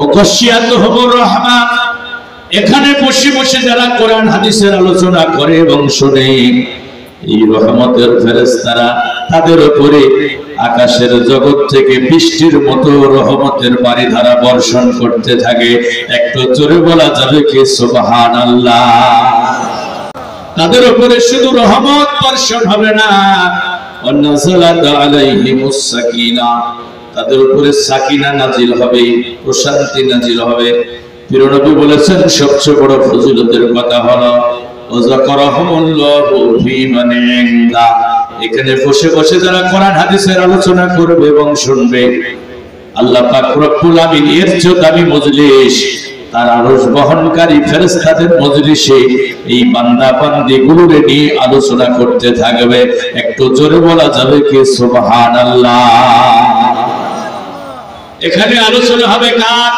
ও গাশিয়াতুহুমুর রাহমা, এখানে বসে বসে যারা কোরআন হাদিসের আলোচনা করে এবং শুনে, এই রহমতের ফেরেশতারা তাদের উপরে আকাশের জগৎ থেকে বৃষ্টির মতো রহমতের বারিধারা বর্ষণ করতে থাকে। একটু জোরে বলা যাবে কি সুবহানাল্লাহ? তাদের উপরে শুধু রহমত বর্ষণ হবে না, ওয়ানাযালাত আলাইহিমুস সাকিনা, তাদের উপরে সাকিনা নাজিল হবে, প্রশান্তি নাজিল হবে। প্রিয় নবী বলেছেন সবচেয়ে বড় ফজিলতের কথা হলো ওয়াযাকারাহুমুল্লাহু ফী মান ইনদা, এখানে বসে বসে যারা কোরআন হাদিসের আলোচনা করবে এবং শুনবে, আল্লাহ পাক রব্বুল আমিন এর চেয়ে দামি মজলিস, তার আরশ বহনকারী ফেরেশতাদের মজলিসে এই বান্দা বান্দীগুলোরে নিয়ে আলোচনা করতে থাকবে। একটু জোরে বলা যাবে কি সুবহানাল্লাহ? এখানে আলোচনা হবে কার?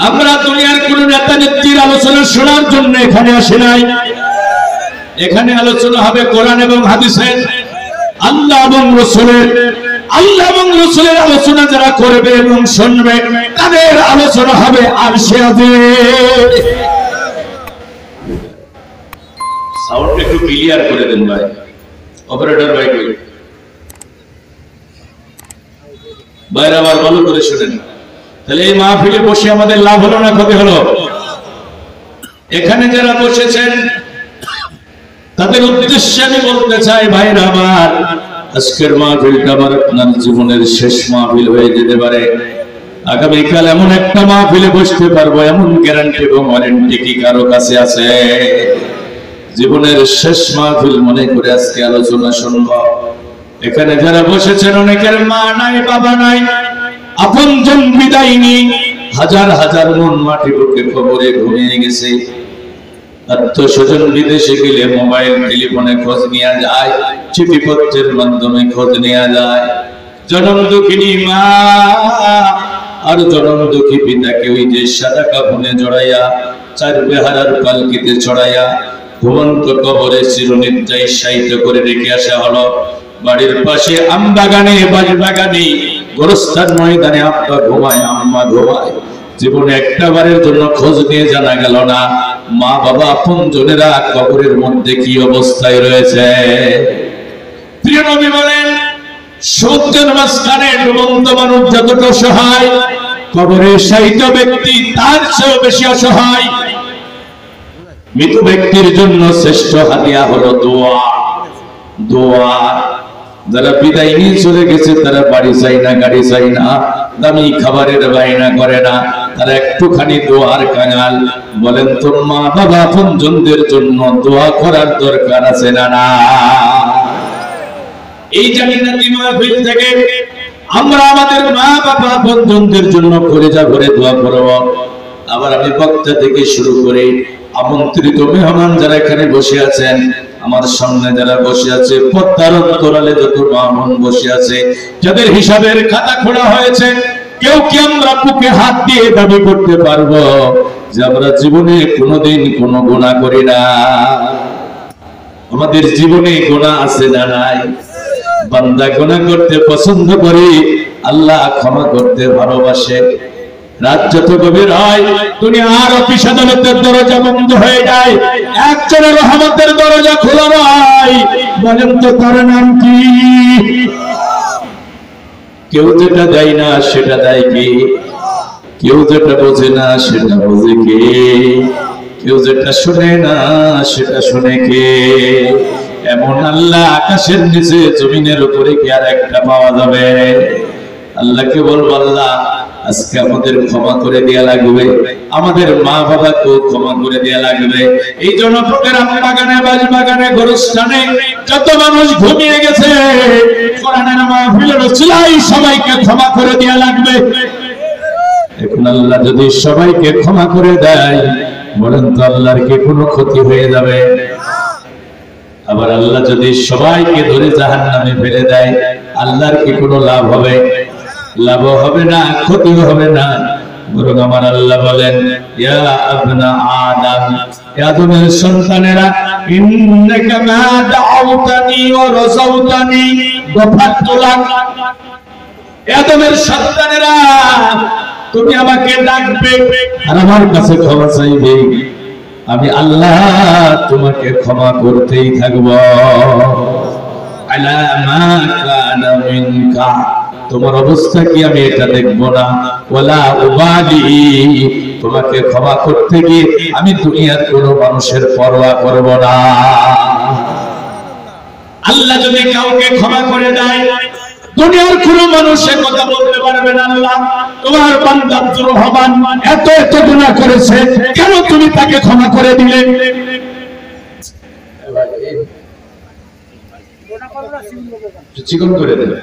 আমরা দুনিয়ার কোন নেতা নেত্রীর আলোচনা শোনার জন্য এখানে আসি নাই। এখানে আলোচনা হবে কোরআন এবং হাদিসের, আল্লাহ এবং রাসূলের। আল্লাহ এবং রাসূলের আলোচনা যারা করবে এবং শুনবে, তাদের আলোচনা হবে আরশে আজিম। সাউন্ড একটু ক্লিয়ার করে দেন ভাই, অপারেটর ভাই কই? বাইরে আবার ভালো করে শুনেন। তাহলে এই মাহফিলে বসে আমাদের লাভ হলো না ক্ষতি হলো? এখানে যারা বসেছেন তাদের উদ্দেশ্যে আমি বলতে চাই, ভাইরা আমার, আজকের মাহফিলটা আমার আপনার জীবনের শেষ মাহফিল হয়ে যেতে পারে। আগামীকাল এমন একটা মাহফিলে বসতে পারবো, এমন গ্যারান্টি এবং ওয়ারেন্টি কি কারো কাছে আছে? জীবনের শেষ মাহফিল মনে করে আজকে আলোচনা শুনবো। এখানে যারা বসেছেন অনেকের মা নাই, বাবা নাই, আপনজন বিদায় নেই, হাজার হাজার মন মাটি বুকে কবরে ঘুমিয়ে গেছে। আত্মস্বজন বিদেশে গেলে মোবাইল টেলিফোনে খোঁজ নেওয়া যায়, চিঠিপত্রের মাধ্যমে খোঁজ নেওয়া যায়। জনম দুঃখিনী মা আর জনম দুঃখী পিতাকে ওই যে সাদা কাফনে জড়াইয়া, চার বেহারার পালকিতে চড়াইয়া ঘুমন্ত কবরে চিরনিদ্রায় শায়িত করে রেখে আসা হলো। বাড়ির পাশে আম বাগানে, বাঁশ বাগানে, গোরস্থান ময়দানে আব্বা ঘুমায়, আম্মা ঘুমায়। জীবনে একটা বারের জন্য খোঁজ নিয়ে জানা গেল না মা বাবা আপনজনেরা কবরের মধ্যে কি অবস্থায় রয়েছে। প্রিয় নবী বলেন, সত্যের মাঝখানে ডুবন্ত মানুষ যতটা অসহায়, কবরে শায়িত ব্যক্তি তার চেয়েও বেশি অসহায়। মৃত ব্যক্তির জন্য শ্রেষ্ঠ হাদিয়া হলো দোয়া। দোয়া। যারা বিদায় নিয়ে চলে গেছে তারা বাড়ি চাই না, গাড়ি চাই না, দামি খাবারের বায়না করে না, তারা একটুখানি দোয়ার কাঙাল। বলেন তো মা বাবা আপনজনদের জন্য দোয়া করার দরকার আছে না? না। এই জান্নাতি মাহফিল থেকে আমরা আমাদের মা বাবা আপনজনদের জন্য কলিজা ভরে দোয়া করব। আবার আমি বক্তা থেকে শুরু করে আমন্ত্রিত মেহমান যারা এখানে বসে আছেন, আমার সামনে যারা বসে আছে, পদ্মার অন্তরালে যত মা-বোন বসে আছে, যাদের হিসাবের খাতা খোলা হয়েছে, কেউ কি আমরা বুকে হাত দিয়ে দাবি করতে পারবো যে আমরা জীবনে কোনোদিন কোনো গুনাহ করি না? আমাদের জীবনে গুনাহ আছে না নাই? বান্দা গুনাহ করতে পছন্দ করে, আল্লাহ ক্ষমা করতে ভালোবাসে। রাত যত গভীর হয়, দুনিয়ার অফিস আদালতের দরজা বন্ধ হয়ে যায়, একজনের রহমতের দরজা খোলা হয়। বলেন তো তার নাম কি? কেউ যেটা দেয় না সেটা দেয় কে? কেউ যেটা বোঝে না সেটা বোঝে কে? কেউ যেটা শুনে না সেটা শুনে কে? এমন আল্লাহ আকাশের নিচে জমিনের উপরে কি আর একটা পাওয়া যাবে? আল্লাহকে বলবো, আল্লাহ আজকে আমাদের ক্ষমা করে দেয়া লাগবে, আমাদের মা বাবাকেও ক্ষমা করে দেয়া লাগবে। এই জন্য প্রোগ্রাম বাগানে, বাঁশ বাগানে, গোরস্থানে যত মানুষ ঘুমিয়ে গেছে, কোরআনের মাহফিলের উসিলায় সবাইকে ক্ষমা করে দেয়া লাগবে। এখন আল্লাহ যদি সবাইকে ক্ষমা করে দেয়, বলেন তো আল্লাহর কি কোনো ক্ষতি হয়ে যাবে? আবার আল্লাহ যদি সবাইকে ধরে জাহান্নামে ফেলে দেয়, আল্লাহর কি কোনো লাভ হবে? লাভ হবে না, ক্ষতি হবে না। বরং আমার আল্লাহ বলেন, ইয়া আবনা আদম, আদমের সন্তানেরা, ইন্নাকা মা দাউতানি ওয়া রাযাউতানি গফারতু লাক। আদমের সন্তানেরা, তুমি আমাকে ডাকবে আর আমার কাছে ক্ষমা চাইবে, আমি আল্লাহ তোমাকে ক্ষমা করতেই থাকব। আলা মা কানা মিনকা, তোমার অবস্থা কি আমি এটা দেখব না। ওয়ালা উবালি, তোমাকে ক্ষমা করতে গিয়ে আমি দুনিয়ার কোনো মানুষের পরোয়া করব না। আল্লাহ যদি কাউকে ক্ষমা করে দেয়, দুনিয়ার কোনো মানুষের কথা বলতে পারবে না আল্লাহ তোমার বান্দা আব্দুর রহমান এত এত গুনাহ করেছে, কেন তুমি তাকে ক্ষমা করে দিলে? চিকন করে দেবে।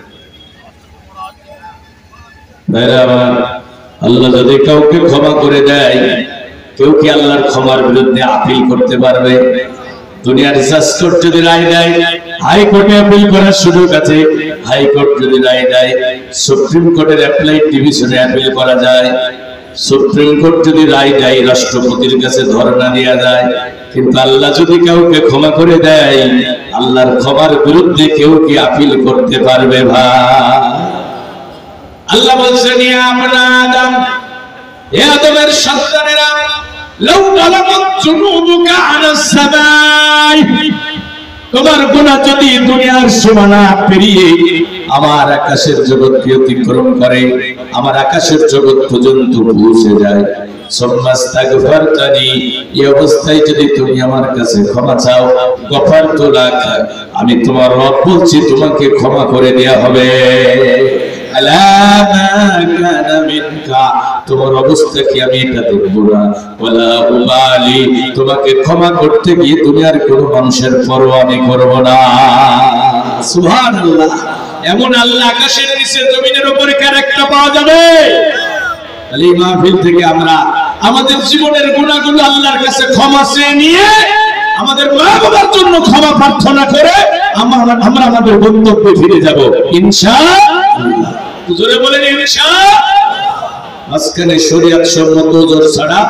আল্লাহ যদি কাউকে ক্ষমা করে দেয়, কেউ কি আল্লাহর ক্ষমার বিরুদ্ধে আপিল করতে পারবে? দুনিয়ার জাজ কোর্ট যদি রায় দেয়, হাইকোর্টে আপিল করার সুযোগ আছে। হাইকোর্ট যদি রায় দেয়, সুপ্রিম কোর্টের অ্যাপ্লাইড ডিভিশনে আপিল করা যায়। সুপ্রিম কোর্ট যদি রায় দেয়, রাষ্ট্রপতির কাছে ধর্ণা দেওয়া যায়। কিন্তু আল্লাহ যদি কাউকে ক্ষমা করে দেয়, আল্লাহর ক্ষমার বিরুদ্ধে কেউ কি আপিল করতে পারবে? ভাই আল্লাহ বলছেন, ইয়া বনি আদম, হে আদমের সন্তানেরা, লাউ বালাগাত যুনুবুকা আলাস সামাই, তোমার গুনাহ যদি দুনিয়ার সীমানা পেরিয়ে আমার আকাশের জগৎকে অতিক্রম করে, আমার আকাশের জগৎ পর্যন্ত পৌঁছে যায়, সুম্মাস্তাগফারতানি, এই অবস্থায় যদি তুমি আমার কাছে ক্ষমা চাও, গফারতু লাক, আমি তোমার রব বলছি তোমাকে ক্ষমা করে দেয়া হবে। আলা মা কানা মিনকা, তোমার অবস্থা কি আমি এটা দেখব না। ওয়ালা উবালি, তোমাকে ক্ষমা করতে গিয়ে দুনিয়ার কোনো মানুষের পরোয়া আমি করব না। সুবহানাল্লাহ। এমন আল্লাহ আকাশের নিচে জমিনের উপরে কার একটা পাওয়া যাবে? এই মাহফিল থেকে আমরা আমাদের জীবনের গুনাহগুলো আল্লাহর কাছে ক্ষমা চেয়ে নিয়ে আমাদের মা বাবার জন্য ক্ষমা প্রার্থনা করে আমরা আমাদের গন্তব্যে ফিরে যাব ইনশাআল্লাহ। জোরে বলেন ইনশাআল্লাহ। আজকাল শরীয়ত সম্মত ওজর ছাড়া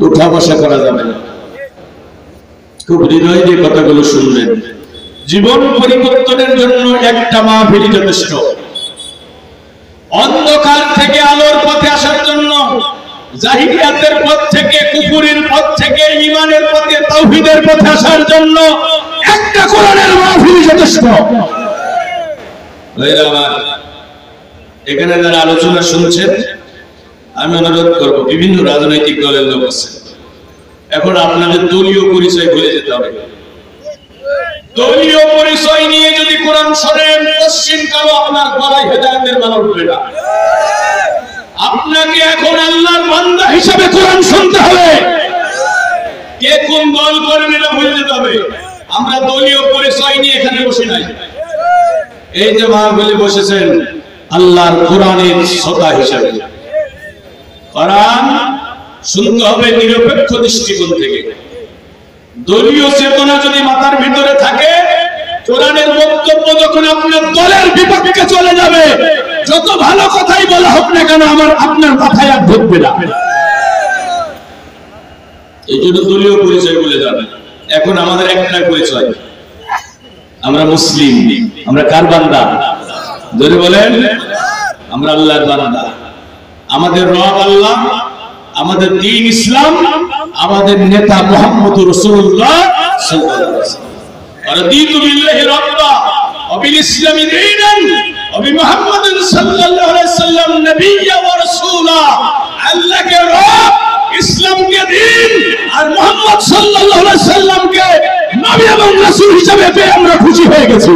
উঠা বসা করা যাবে না। খুব হৃদয় দিয়ে কথাগুলো শুনবেন। জীবন পরিবর্তনের জন্য একটা মাহফিল যথেষ্ট। অন্ধকার থেকে আলোর পথে আসার জন্য, জাহিলিয়াতের পথ থেকে কুফরের পথ থেকে ঈমানের পথে তাওহীদের পথে আসার জন্য একটা কোরআনের মাহফিল যথেষ্ট। ভাইরা আমার, এখানে যারা আলোচনা শুনছেন, আমি অনুরোধ করব, বিভিন্ন রাজনৈতিক দলের লোক আছে, এখন আপনাদের দলীয় পরিচয় ভুলে যেতে হবে। দলীয় পরিচয় নিয়ে যদি কোরআন শোনেন, পশ্চিম কালো আপনার গলায় হেদায়েতের মালা উঠবে না। আপনাকে এখন আল্লাহর বান্দা হিসাবে কোরআন শুনতে হবে। কে কোন দল করবে না ভুলে যেতে হবে। আমরা দলীয় পরিচয় নিয়ে এখানে বসে নাই। এই যে মাহফিলে বসেছেন আল্লাহর কোরআনের শ্রোতা হিসাবে। কোরআন শুনতে হবে নিরপেক্ষ দৃষ্টিকোণ থেকে। দলীয় চেতনা যদি মাথার ভিতরে থাকে, কোরআনের বক্তব্য যখন আপনার দলের বিপক্ষে চলে যাবে, যত ভালো কথাই বলা হোক না কেন, আপনার মাথায় আর ঢুকবে না। এই জন্য দলীয় পরিচয় বলে যাবে। এখন আমাদের একটা পরিচয়, আমরা মুসলিম। আমরা কার বান্দা? জোরে বলেন। আমরা আল্লাহর বান্দা। আমাদের রব আল্লাহ, আমাদের দ্বীন ইসলাম, আমাদের নেতা মুহাম্মদুর রাসূলুল্লাহ সাল্লাল্লাহু আলাইহি ওয়াসাল্লাম। রাদিতু বিল্লাহি রাব্বা ওয়া বিল ইসলামি দীনান ওয়া বিমুহাম্মাদিন সাল্লাল্লাহু আলাইহি ওয়াসাল্লাম নবিয়্যা ওয়া রাসূলা। আল্লাহকে রব, ইসলামকে দ্বীন, আর মুহাম্মদ সাল্লাল্লাহু আলাইহি ওয়াসাল্লামকে নবী এবং রাসূল হিসেবে পেয়ে আমরা খুশি হয়ে গেছি।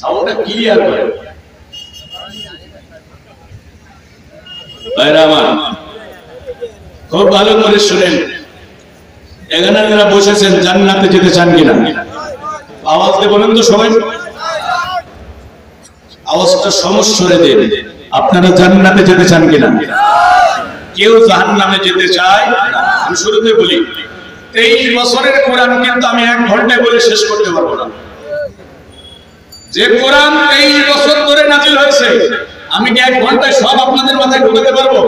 সাউন্ডটা ক্লিয়ার করে। ভাইরা আমার, খুব ভালো করে শুনেন। এখানে যারা বসেছেন, জান্নাতে যেতে চান কিনা? আওয়াজ দিয়ে বলেন তো সবাই। আওয়াজটা সমস্বরে দেন। আপনারা জান্নাতে যেতে চান কিনা? কেউ জাহান্নামে যেতে চায়? আমি শুরুতে বলি, 23 বছরের কোরআন কিন্তু আমি 1 ঘন্টায় বলে শেষ করতে পারবো না। যে কোরআন 23 বছর ধরে নাযিল হয়েছে, আমি কি 1 ঘন্টায় সব আপনাদের মাথায় ঢুকাতে পারবো?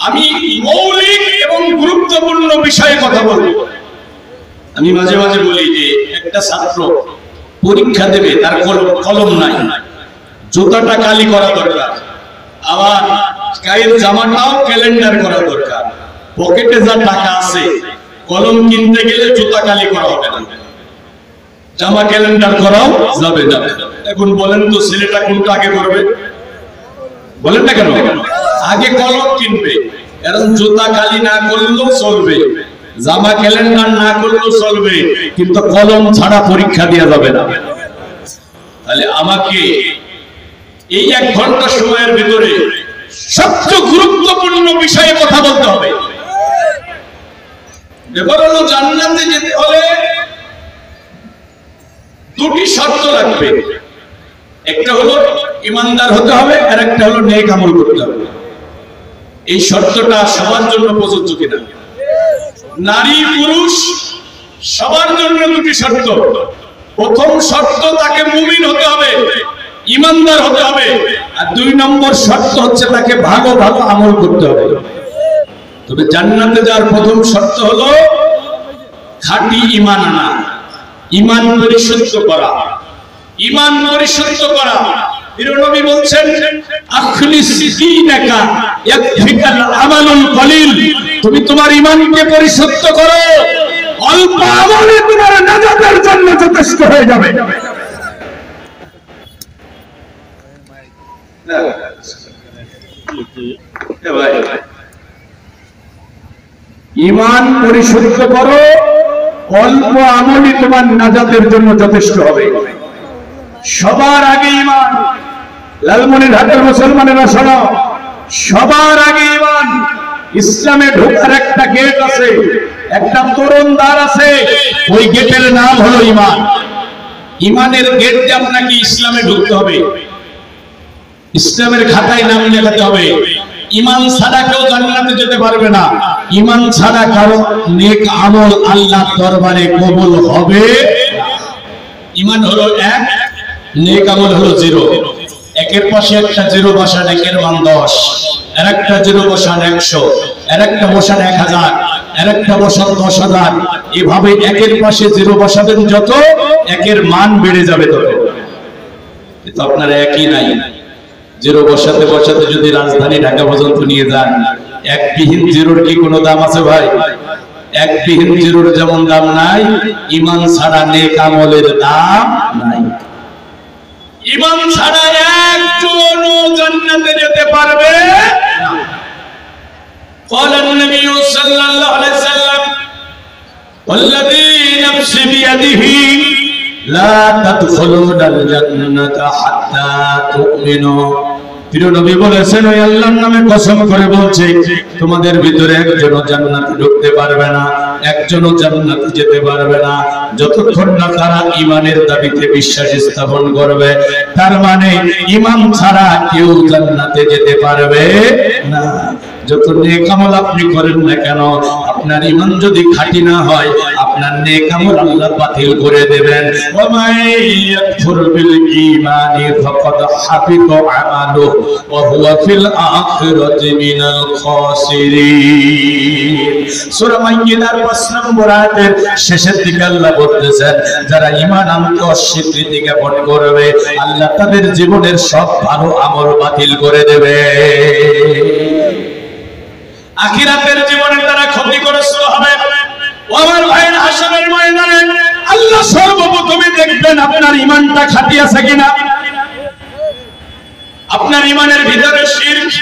আমি মৌলিক এবং গুরুত্বপূর্ণ বিষয়ে কথা বলবো। আমি মাঝে মাঝে বলি যে একটা ছাত্র পরীক্ষা দেবে, তার কলম নাই, জুতাটা কালি করা দরকার, আবার গায়ের জামাটাও ক্যালেন্ডার করা দরকার। পকেটে যা টাকা আছে কলম কিনতে গেলে জুতা কালি করা হবে না, জামা ক্যালেন্ডার করাও যাবে না। এখন বলেন তো ছেলেটা কোনটা আগে করবে? বলেন না কেন? আগে কলম কিনবে। এরকম জুতা কালি না করলেও চলবে, জামা ক্যালেন্ডার না করলেও চলবে, কিন্তু কলম ছাড়া পরীক্ষা দেওয়া যাবে না। তাহলে আমাকে এই 1 ঘন্টা সময়ের ভিতরে সবচেয়ে গুরুত্বপূর্ণ বিষয়ে কথা বলতে হবে। ব্যাপার হলো জান্নাতে যেতে হলে 2টি শর্ত লাগবে। একটা হলো ইমানদার হতে হবে, আর একটা হলো নেক আমল করতে হবে। এই শর্তটা সবার জন্য প্রযোজ্য কিনা? নারী পুরুষ সবার জন্য 2টি শর্ত। প্রথম শর্ত তাকে মুমিন হতে হবে, ইমানদার হতে হবে, আর 2 নম্বর শর্ত হচ্ছে তাকে ভালো ভালো আমল করতে হবে। তবে জান্নাতে যাওয়ার প্রথম শর্ত হলো খাঁটি ঈমান আনা, ঈমান পরিশুদ্ধ করা, ঈমান পরিশুদ্ধ করা। প্রিয় নবী বলছেন আখলিস দীনাকা ইয়াকফিকাল আমালুল কলিল, তুমি তোমার ঈমানকে পরিশুদ্ধ করো, অল্প আমলে তোমার নাজাতের জন্য যথেষ্ট হয়ে যাবে। ঈমান পরিশুদ্ধ করো, অল্প আমলই তোমার নাজাতের জন্য যথেষ্ট হবে। সবার আগে ঈমান। লালমনিরহাটের মুসলমানেরা শোনো, সবার আগে ঈমান। ইসলামে ঢোকার একটা গেট আছে, একটা তরুণ দ্বার আছে, ওই গেটের নাম হলো ঈমান। ঈমানের গেট দিয়ে আপনাকে ইসলামে ঢুকতে হবে, ইসলামের খাতায় নাম লেখাতে হবে। ঈমান ছাড়া কেউ জান্নাতে যেতে পারবে না। ঈমান ছাড়া কারো নেক আমল আল্লাহর দরবারে কবুল হবে না। ঈমান হলো 1, নেক আমল হলো 0। একের পাশে একটা 0 বসান, একের মান 10, আর একটা 0 বসান 100, আর একটা বসান 1000, আর একটা বসান 10,000। এভাবে একের পাশে 0 বসাবেন যত, একের মান বেড়ে যাবে তত। কিন্তু আপনার একই নাই। 0 বসাতে বসাতে যদি রাজধানী ঢাকা পর্যন্ত নিয়ে যান, একবিহীন 0-র কি কোনো দাম আছে ভাই? একবিহীন 0-র যেমন দাম নাই, ঈমান ছাড়া নেক আমলের দাম নাই। ঈমান ছাড়া একজনও জান্নাতে যেতে পারবে না। قال النبي صلى الله عليه وسلم والذي نفسي بيده لا تدخلون الجنة حتى تؤمنوا। প্রিয় নবী বলেছেন, ওই আল্লাহর নামে কসম করে বলছি, তোমাদের ভিতরে একজনও জান্নাতে ঢুকতে পারবে না, একজনও জান্নাতে যেতে পারবে না যতক্ষণ না তারা ঈমানের দাবিতে বিশ্বাস স্থাপন করবে। তার মানে ঈমান ছাড়া কেউ জান্নাতে যেতে পারবে না। যত নেক আমল আপনি করেন না কেন, আপনার ঈমান যদি খাঁটি না হয়, আপনার নেক আমল আল্লাহ বাতিল করে দেবেন। ওয়া মাইয়াকুর বিল ঈমানি ফাকাদ হাবিতা আমালুহু ওয়া হুয়া ফিল আখিরাতি মিনাল খাসিরিন। সূরা মাইদার 5 নম্বর আয়াতের শেষের দিকে আল্লাহ বলতেছেন, যারা ঈমান আনতে অস্বীকৃতি জ্ঞাপন করবে, আল্লাহ তাদের জীবনের সব ভালো আমল বাতিল করে দেবে। আখিরাতের জীবনে তারা ক্ষতিগ্রস্ত হবে। আমার ভাইয়ের হাসরের ময়দানে আল্লাহ সর্বপ্রথমে দেখবেন আপনার ঈমানটা খাঁটি আছে কিনা। আপনার ঈমানের ভিতরে শিরক,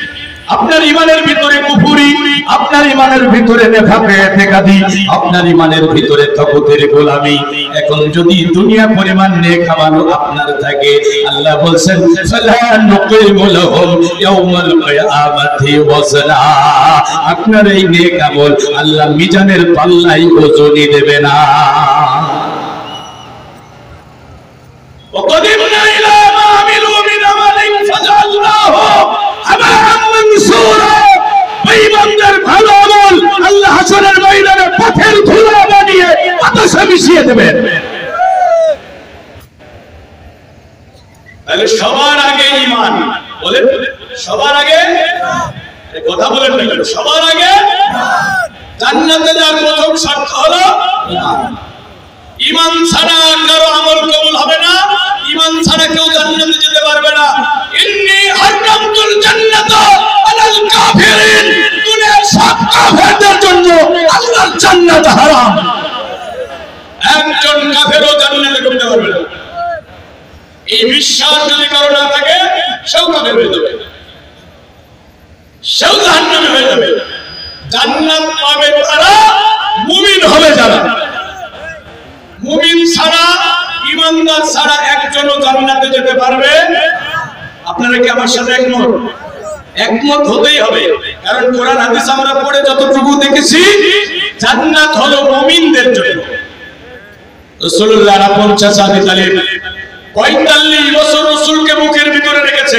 আপনার ঈমানের ভিতরে কুফরি, আপনার ঈমানের ভিতরে নেফাকে ইতিকাদি, আপনার ঈমানের ভিতরে তাগুতের গোলামি। এখন যদি দুনিয়া পরিমাণ নেক আমল আপনার থাকে, আল্লাহ বলেন ফালা নুকিমু লাহুম ইয়াউমাল কিয়ামাতি ওয়াজনা। আপনার এই নেক আমল আল্লাহ মিজানের পাল্লায় ওজনই দেবে না। وقدمنا إلى ما عملوا من عمل فجعلناه هباء منثورا। বেঈমানদের ভালো আমল আল্লাহ হাসরের ময়দানে পাথর ধুলা বানিয়ে আকাশে মিশিয়ে দেবেন। তাহলে সবার আগে ঈমান। বলেন সবার আগে, কথা বলেন না, সবার আগে জান্নাতে যাওয়ার প্রথম শর্ত হলো ঈমান। ঈমান ছাড়া কারো আমল কবুল হবে না, ঈমান ছাড়া কেউ জান্নাতে যেতে পারবে না। জান্নাত হারাম। একজন কাফেরও জান্নাতে ঢুকতে পারবে না। এই বিশ্বাস যদি কারো না থাকে সেও কাফের হয়ে যাবে, সেও জাহান্নামী হয়ে যাবে। জান্নাত পাবে তারা, মুমিন হবে যারা। মুমিন ছাড়া, ঈমানদার ছাড়া একজনও জান্নাতে যেতে পারবে। আপনারা কি আমার সাথে একমত? একমত হতেই হবে, কারণ কোরআন হাদিস আমরা পড়ে যতটুকু দেখেছি, জান্নাত হলো মুমিনদের জন্য। রাসূলুল্লাহর আপন চাচা আবু তালিব 45 বছর রাসূলকে মুখের ভিতরে রেখেছে।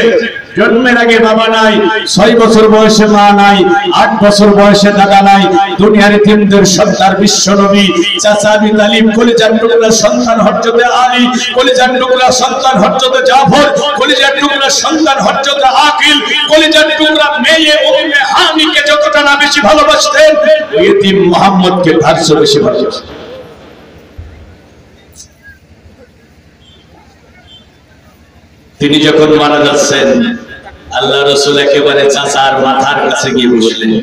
জন্মের আগে বাবা নাই, 6 বছর বয়সে মা নাই, 8 বছর বয়সে দাদা নাই। দুনিয়ার তিনদের সন্তান বিশ্ব নবী চাচা আবু তালিব, কলিজার টুকরা সন্তান হযরতে আলী, কলিজার টুকরা সন্তান হযরতে জাফর, কলিজার টুকরা সন্তান হযরতে আকিল, কলিজার টুকরা মেয়ে উম্মে হানিকে যতটা না বেশি ভালোবাসতেন, ওই এতিম মুহাম্মদকে তার চেয়ে বেশি ভালোবাসতেন। তিনি যখন মারা যাচ্ছেন, আল্লাহ রাসূল একেবারে চাচার মাথার কাছে গিয়ে বসলেন,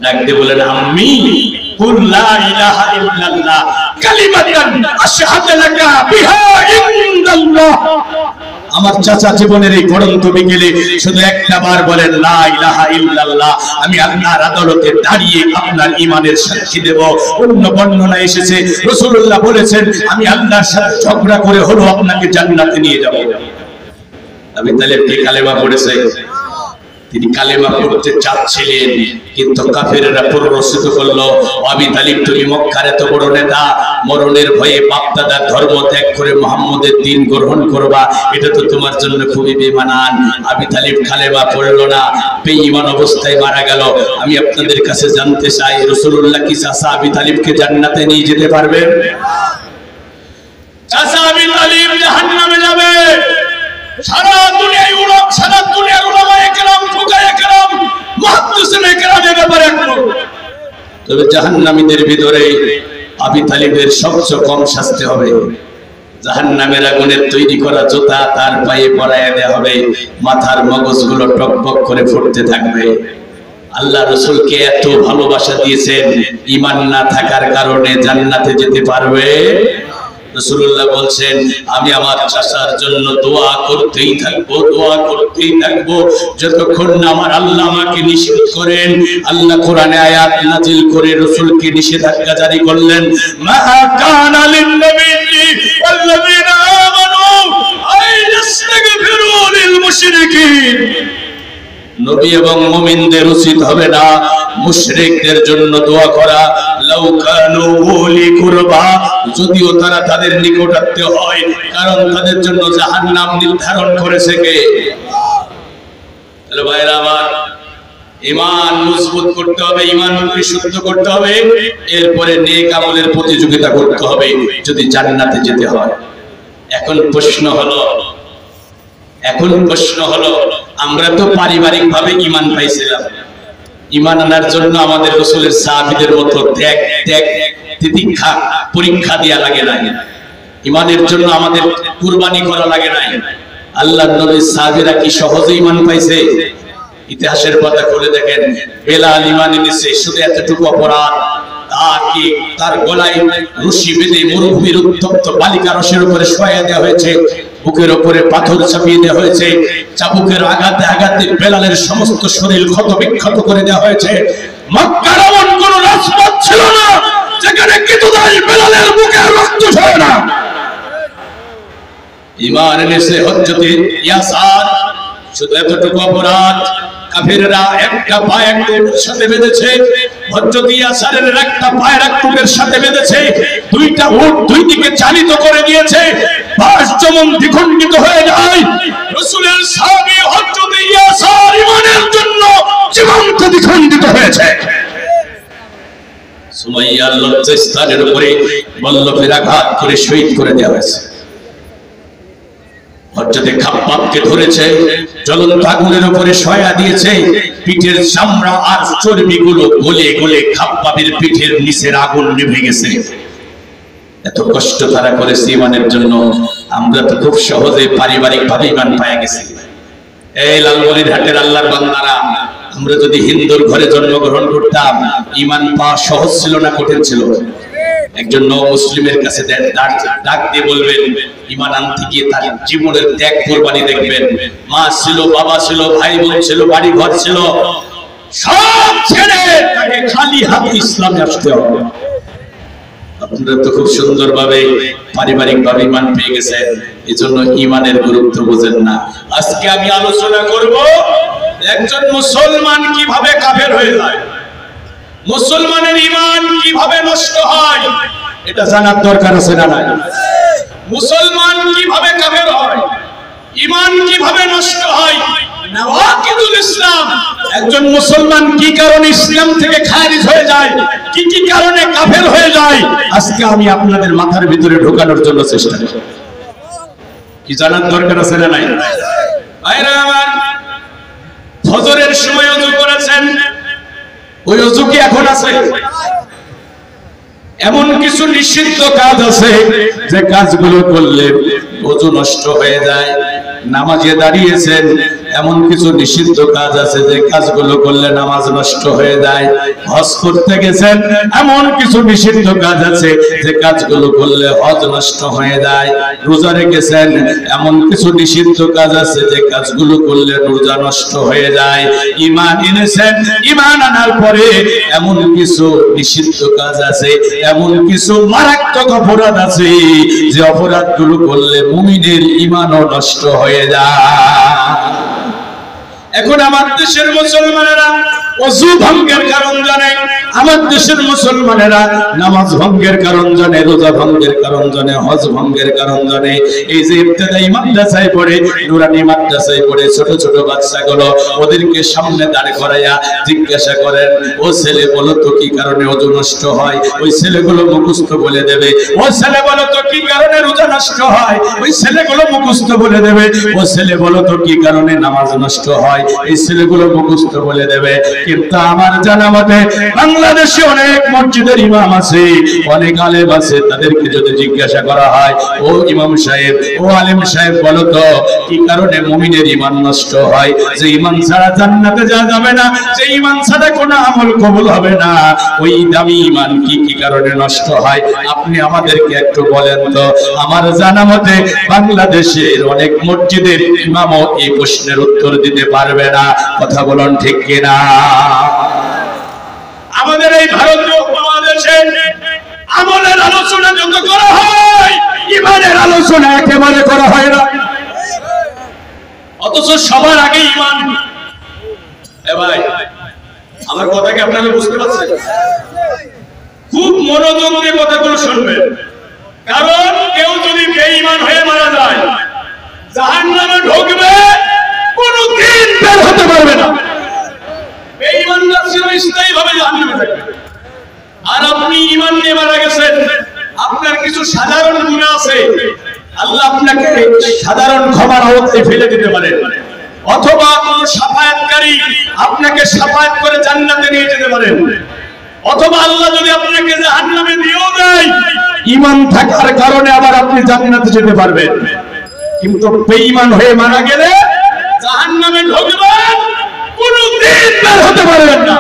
ডাক দিয়ে বলেন, আম্মি কুল লা ইলাহা ইল্লাল্লাহ কালিমাতান আশহাদু লাকা বিহা ইনদাল্লাহ। আমার চাচা জীবনের এই গড়ন্ত বিকেলে শুধু একটা বার বলেন, লা ইলাহা ইল্লাল্লাহ, আমি আল্লাহর আদালতে দাঁড়িয়ে আপনার ঈমানের সাক্ষী দেব। অন্য বর্ণনা এসেছে রাসূলুল্লাহ বলেছেন, আমি আল্লাহর সাথে ঝগড়া করে হলো আপনাকে জান্নাতে নিয়ে যাব। আবু তালেব কি কালেমা পড়েছে? তিনি কালেমা পড়তে চাচ্ছিলেন, কিন্তু কাফেররা প্ররোচিত করলো, আবু তালিব তুমি মক্কার এত বড় নেতা, মরণের ভয়ে বাপদাদার ধর্ম ত্যাগ করে মুহাম্মদের দ্বীন গ্রহণ করবা, এটা তো তোমার জন্য খুবই বেমানান। আবু তালিব কালেমা পড়লো না, বেঈমান অবস্থায় মারা গেল। আমি আপনাদের কাছে জানতে চাই, রাসূলুল্লাহ কি চাচা আবু তালিবকে জান্নাতে নিয়ে যেতে পারবেন? চাচা আবু তালিব জাহান্নামে যাবে। সারা দুনিয়ায় সারা দুনিয়ার উলামায়ে কেরাম, ফুকাহায়ে কেরাম, মুহাদ্দিসিনে কেরাম এর ব্যাপারে একমত। তবে জাহান্নামীদের ভিতরে আবু তালিবের সবচেয়ে কম শাস্তি হবে। জাহান্নামের আগুনের তৈরি করা জুতা তার পায়ে পরাইয়া দেওয়া হবে, মাথার মগজগুলো টকবক করে ফুটতে থাকবে। আল্লাহ রাসূলকে এত ভালোবাসা দিয়েছেন, ঈমান না থাকার কারণে জান্নাতে যেতে পারবে? রাসূলুল্লাহ বলছেন, আমি আমার চাচার জন্য দোয়া করতেই থাকবো, দোয়া করতেই থাকবো যতক্ষণ না আমার আল্লাহ আমাকে নিষেধ করেন। আল্লাহ কোরআনে আয়াত নাজিল করে রাসূলকে নিষেধাজ্ঞা জারি করলেন, মা কানা লিন-নবিয়্যি ওয়াল্লাযীনা আমানু আইয়াস্তাগফিরু লিল মুশরিকিন। নবী এবং মুমিনদের উচিত হবে না মুশরিকদের জন্য দোয়া করা। লাউ কানু উলি কুরবা, যদিও তারা তাদের নিকটাত্মীয় হয়, কারণ তাদের জন্য জাহান্নাম নির্ধারণ করেছে কে? তাহলে ভাইরা আমার, ঈমান মজবুত করতে হবে, ঈমান পরিশুদ্ধ করতে হবে, এরপরে নেক আমলের প্রতিযোগিতা করতে হবে যদি জান্নাতে যেতে হয়। এখন প্রশ্ন হলো আমরা তো পারিবারিক ভাবে ঈমান পাইছিলাম, ঈমান আনার জন্য আমাদের রাসূলের সাহাবীদের মতো ত্যাগ তিতিক্ষা পরীক্ষা দেয়া লাগে না। ঈমানের জন্য আমাদের কুরবানি করা লাগে না। আল্লাহর নবীর সাহাবীরা কি সহজে ঈমান পাইছে? ইতিহাসের পাতা খুলে দেখেন, বেলাল ঈমান এনেছে, শুধু এতটুকু অপরাধ, তার গলায় রশি বেঁধে মরুভূমির উত্তপ্ত বালিকা রসের উপরে শোয়া দেওয়া হয়েছে, বুকের উপরে পাথর চাপিয়ে দেওয়া হয়েছে, চাবুকের আঘাতে আঘাতে বেলালের সমস্ত শরীর ক্ষত বিক্ষত করে দেওয়া হয়েছে। মক্কার এমন কোন রাজপথ ছিল না যেখানে কিতুদাই বেলালের বুকে রক্ত ঝরে না। ঈমান এনেছে হযরত ইয়াসার, শুধু এতটুকু অপরাধ, কাফেররা একটা পায় এক টুকের সাথে বেঁধেছে, হযরত ইয়াসারের একটা পায়ের এক টুকের সাথে বেঁধেছে, দুইটা উট দুই দিকে চালিত করে দিয়েছে, বাস যেমন দ্বিখণ্ডিত হয়ে যায়। রাসূলের সাহাবী হযরত ইয়াসার ঈমানের জন্য জীবন্ত দ্বিখণ্ডিত হয়েছে। সুমাইয়ার লজ্জাস্থানের উপরে বল্লভের আঘাত করে শহীদ করে দেওয়া হয়েছে। হযরতে খাব্বাবকে ধরেছে, জ্বলন্ত আগুনের উপরে শোয়া দিয়েছে, পিঠের চামড়া আর চর্বিগুলো গলে গলে খাব্বাবের পিঠের নিচের আগুন নিভে গেছে। এত কষ্ট তারা করেছে ঈমানের জন্য। আমরা তো খুব সহজে পারিবারিক ভাবে ঈমান পেয়ে গেছি। এই লালমনিরহাটের আল্লাহর বান্দারা, আমরা যদি হিন্দুর ঘরে জন্মগ্রহণ করতাম, ঈমান পাওয়া সহজ ছিল না কঠিন ছিল? একজন নও মুসলিমের কাছে ডাক দিয়ে বলবেন, ঈমান আনতে গিয়ে তার জীবনের ত্যাগ কোরবানি দেখবেন। মা ছিল, বাবা ছিল, ভাই বোন ছিল, বাড়ি ঘর ছিল, সব ছেড়ে তাকে খালি হাতে ইসলামে আসতে হবে। আপনারা তো খুব সুন্দরভাবে পারিবারিক ভাবে ঈমান পেয়ে গেছেন, এজন্য ঈমানের গুরুত্ব বোঝেন না। আজকে আমি আলোচনা করব একজন মুসলমান কিভাবে কাফের হয়ে যায়, মুসলমানের ঈমান কিভাবে নষ্ট হয়, এটা জানার দরকার আছে না নাই? মুসলমান কিভাবে কাফের হয়, ঈমান কিভাবে নষ্ট হয়, নওয়াকিদুল ইসলাম, একজন মুসলমান কি কারণে ইসলাম থেকে খারিজ হয়ে যায়, কি কি কারণে কাফের হয়ে যায়, আজকে আমি আপনাদের মাথার ভিতরে ঢোকানোর জন্য চেষ্টা করব। কি জানার দরকার আছে না নাই? ভাইরা আমার, ফজরের সময় ওযু করেছেন, ওই ওযু কি এখন আছে? এমন কিছু নিষিদ্ধ কাজ আছে যে কাজগুলো করলে ওযু নষ্ট হয়ে যায়। নামাজে দাঁড়িয়েছেন, এমন কিছু নিষিদ্ধ কাজ আছে যে কাজগুলো করলে নামাজ নষ্ট হয়ে যায়। হজ করতে গেছেন, এমন কিছু নিষিদ্ধ কাজ আছে যে কাজগুলো করলে হজ নষ্ট হয়ে যায়। রোজা রেখেছেন, এমন কিছু নিষিদ্ধ কাজ আছে যে কাজগুলো করলে রোজা নষ্ট হয়ে যায়। ঈমান এনেছেন, ঈমান আনার পরে এমন কিছু নিষিদ্ধ কাজ আছে, এমন কিছু মারাত্মক অপরাধ আছে যে অপরাধগুলো করলে মুমিনের ঈমানও নষ্ট হয়ে যায়। এখন আমার দেশের মুসলমানেরা ওযু ভঙ্গের কারণ জানে, আমার দেশের মুসলমানেরা নামাজ ভঙ্গের কারণ জানে, রোজা ভঙ্গের কারণ জানে, হজ ভঙ্গের কারণ জানে। এই যে ইবতেদায়ী মাদ্রাসায় পড়ে, নুরানি মাদ্রাসায় পড়ে ছোট ছোট বাচ্চাগুলো, ওদেরকে সামনে দাঁড় করাইয়া জিজ্ঞাসা করেন, ও ছেলে বলো তো কি কারণে ওযু নষ্ট হয়? ওই ছেলেগুলো মুখস্থ বলে দেবে। ও ছেলে বলো তো কি কারণে রোজা নষ্ট হয়? ওই ছেলেগুলো মুখস্থ বলে দেবে। ও ছেলে বলো তো কি কারণে নামাজ নষ্ট হয়? এই ছেলেগুলো মুখস্থ বলে দেবে। কিন্তু আমার জানা মতে বাংলাদেশে অনেক মসজিদের ইমাম আছে, অনেক আলেম আছে, তাদেরকে যদি জিজ্ঞাসা করা হয়, ও ইমাম সাহেব, ও আলেম সাহেব বলো তো কি কারণে মুমিনের ঈমান নষ্ট হয়? যে ঈমান ছাড়া জান্নাতে যাওয়া যাবে না, যে ঈমান ছাড়া কোনো আমল কবুল হবে না, ওই দামি ঈমান কি কি কারণে নষ্ট হয় আপনি আমাদেরকে একটু বলেন তো। আমার জানা মতে বাংলাদেশের অনেক মসজিদের ইমামও এই প্রশ্নের উত্তর দিতে পারবে না। কথা বলুন ঠিক কিনা? আমাদের এই ভারতীয় বাংলাদেশে আমলের আলোচনা যত করা হয়, ঈমানের আলোচনা একেবারে করা হয় না। অথচ সবার আগে ঈমান। এ ভাই, আমার কথা কি আপনারা বুঝতে পারছেন? খুব মনোযোগ দিয়ে কথাগুলো শুনবেন, কারণ কেউ যদি বেঈমান হয়ে মারা যায়, জাহান্নামে ঢুকবে, কোনদিন বের হতে পারবে না। বেঈমানরা চিরস্থায়ীভাবে জাহান্নামে থাকবে। আর আপনি ঈমান নিয়ে মারা গেছেন, আপনার কিছু সাধারণ গুনাহ আছে, আল্লাহ আপনাকে সাধারণ ক্ষমার আওতায় ফেলে দিতে পারেন, অথবা কোন শাফায়াতকারী আপনাকে শাফায়াত করে জান্নাতে নিয়ে যেতে পারেন, অথবা আল্লাহ যদি আপনাকে জাহান্নামে দিয়েও দেয়, ঈমান থাকার কারণে আবার আপনি জান্নাতে যেতে পারবেন। কিন্তু বেঈমান হয়ে মারা গেলে জাহান্নামে ঢুকবেন, কোনদিন বের হতে পারবেন না।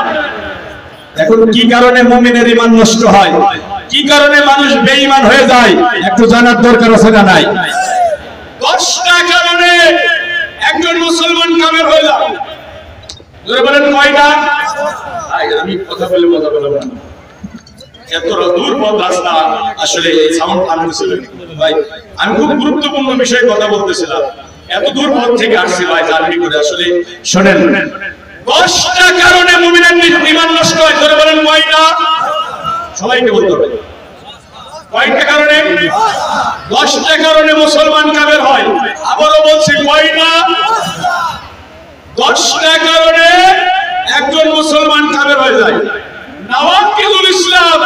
এখন কি কারণে মুমিনের ঈমান নষ্ট হয়, কি কারণে মানুষ বেঈমান হয়ে যায়, একটু জানার দরকার আছে না নাই? 10টা কারণে একজন মুসলমান কাফের হয়ে যায়। জোরে বলেন কয়টা? আমি কথা বলবো না, এত দূর পথ রাস্তা, আসলে সাউন্ড আনছিল ভাই। আমি খুব গুরুত্বপূর্ণ বিষয়ে কথা বলতেছিলাম, এত দূর পথ থেকে আসছি ভাই জার্নি করে। আসলে শুনেন, 10টা কারণে মুমিনের ঈমান নষ্ট হয়। জোরে বলেন কয়টা? সবাইকে বলতে হবে কয়টা কারণে? 10টা কারণে মুসলমান কাফের হয়। আবারও বলছি কয়টা? 10টা কারণে একজন মুসলমান কাফের হয়ে যায়। নওয়াকিদুল ইসলাম,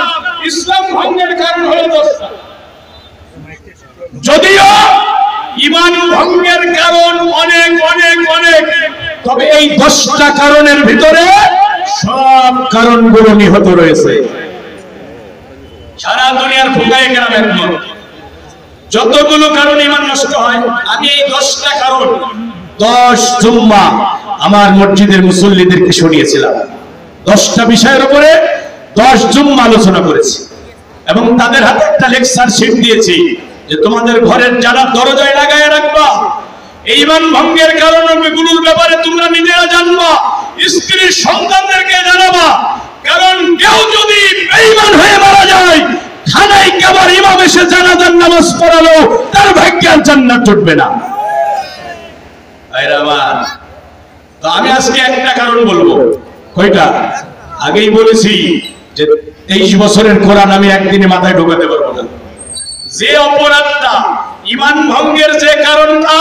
ইসলাম ভঙ্গের কারণ হলো 10টা। যদিও ঈমান ভঙ্গের কারণ অনেক অনেক অনেক, তবে এই 10টা কারণের ভিতরে সব কারণগুলো নিহিত রয়েছে। সারা দুনিয়ার ফুকায়ে কেরাম একমত, যতগুলো কারণ ঈমান নষ্ট হয়, আমি এই 10টা কারণ 10 জুম্মা আমার মসজিদের মুসল্লিদেরকে শুনিয়েছিলাম। 10টা বিষয়ের উপরে 10 জুম্মা আলোচনা করেছি এবং তাদের হাতে একটা লেকচার শিট দিয়েছি যে তোমাদের ঘরের যারা দরজায় লাগায় রাখবা, এই ঈমান ভঙ্গের কারণগুলোর ব্যাপারে তোমরা নিজেরা জানবা, স্ত্রীর সন্তানদেরকে জানাবা। কারণ কেউ যদি বেঈমান হয়ে মারা যায়, খানায় কাবার ইমাম এসে জানাজার নামাজ পড়ালো, তার ভাগ্যে আর জান্নাত জুটবে না। তো আমি আজকে একটা কারণ বলবো। কয়টা? আগেই বলেছি যে 23 বছরের কোরআন আমি একদিনে মাথায় ঢোকাতে পারবো না। যে অপরাধটা, ঈমান ভঙ্গের যে কারণটা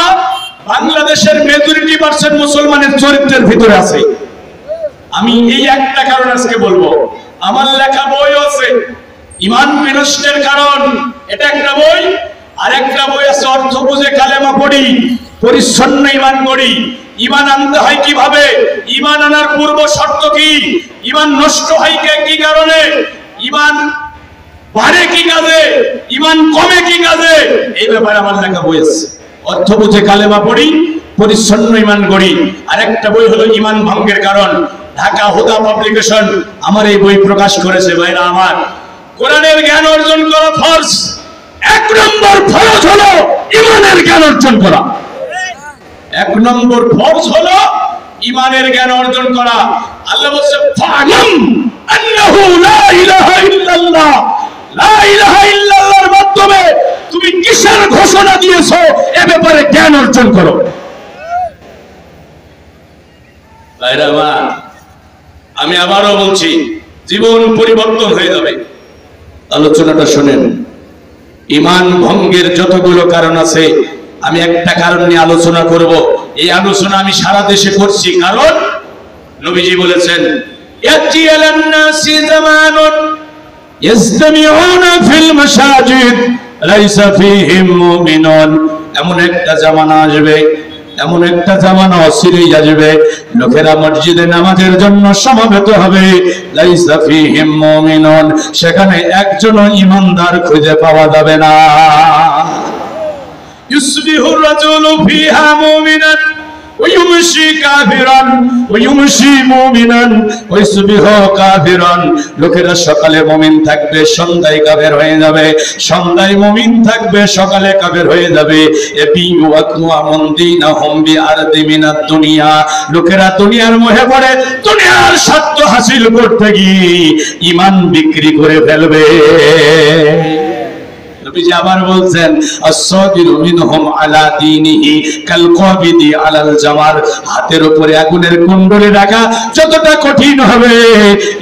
বাংলাদেশের মেজরিটি পার্সেন্ট মুসলমানের চরিত্রের ভিতরে আছে, আমি এই একটা কারণ আজকে বলবো। আমার লেখা বই আছে ঈমান বিনষ্টের কারণ, এটা একটা বই। আর একটা বই আছে অর্থ বুঝে কালেমা পড়ি, পরিচ্ছন্ন ঈমান করি। ঈমান আনতে হয় কিভাবে, ঈমান আনার পূর্ব শর্ত কি, ঈমান নষ্ট হয় কি কারণে, ঈমান বাড়ে কি কাজে, ঈমান কমে কি কাজে, এই ব্যাপারে আমার লেখা বই আছে। অর্থ বুঝে কালেমা পড়ি, পরিচ্ছন্ন ঈমান করি। আর একটা বই হলো ঈমান ভঙ্গের কারণ, ঢাকা হুদা পাবলিকেশন আমার এই বই প্রকাশ করেছে। ভাইরা আমার, কোরআনের জ্ঞান অর্জন করা ফরজ। 1 নম্বর ফরজ হলো ঈমানের জ্ঞান অর্জন করা। 1 নম্বর ফরজ হলো ঈমানের জ্ঞান অর্জন করা। আল্লাহ বলেছে ফা'লাম আন্নাহু লা ইলাহা ইল্লাল্লাহ। লা ইলাহা ইল্লাল্লাহর মাধ্যমে তুমি কিসের ঘোষণা দিয়েছো এ ব্যাপারে জ্ঞান অর্জন করো। ভাইরা আমার, আমি আবারও বলছি, জীবন পরিবর্তন হয়ে যাবে। আলোচনাটা শুনেন। ঈমান ভঙ্গের যতগুলো কারণ আছে, আমি একটা কারণ নিয়ে আলোচনা করব। এই আলোচনা আমি সারা দেশে করছি, কারণ নবীজি বলেছেন ইয়াতি আলান নাসি জামানুন ইসতামিউনা ফিল মাসাজিদ লাইসা ফীহিম মুমিনুন। এমন একটা জামানা আসবে, এমন একটা জামানা অচিরেই আসবে, লোকেরা মসজিদে নামাজের জন্য সমবেত হবে, লাইসা ফীহিম মুমিনুন, সেখানে একজনও ঈমানদার খুঁজে পাওয়া যাবে না। ইউসবিহু রাজুলু ফীহা মুমিনান ওয়া ইউমশি কাফিরান ওয়া ইউমশি মুমিনান ওয়া ইউসবিহু কাফিরান। লোকেরা সকালে মুমিন থাকবে, সন্ধ্যায় কাফের হয়ে যাবে, সন্ধ্যায় মুমিন থাকবে, সকালে কাফের হয়ে যাবে। লোকেরা দুনিয়ার মোহে পড়ে, দুনিয়ার স্বার্থ হাসিল করতে গিয়ে ঈমান বিক্রি করে ফেলবে। নবীজি আবার বলছেন as-sabiru minhum ala dinihi kal qabidi ala al-jamar। হাতের উপরে আগুনের কুণ্ডলী রাখা যতটা কঠিন হবে,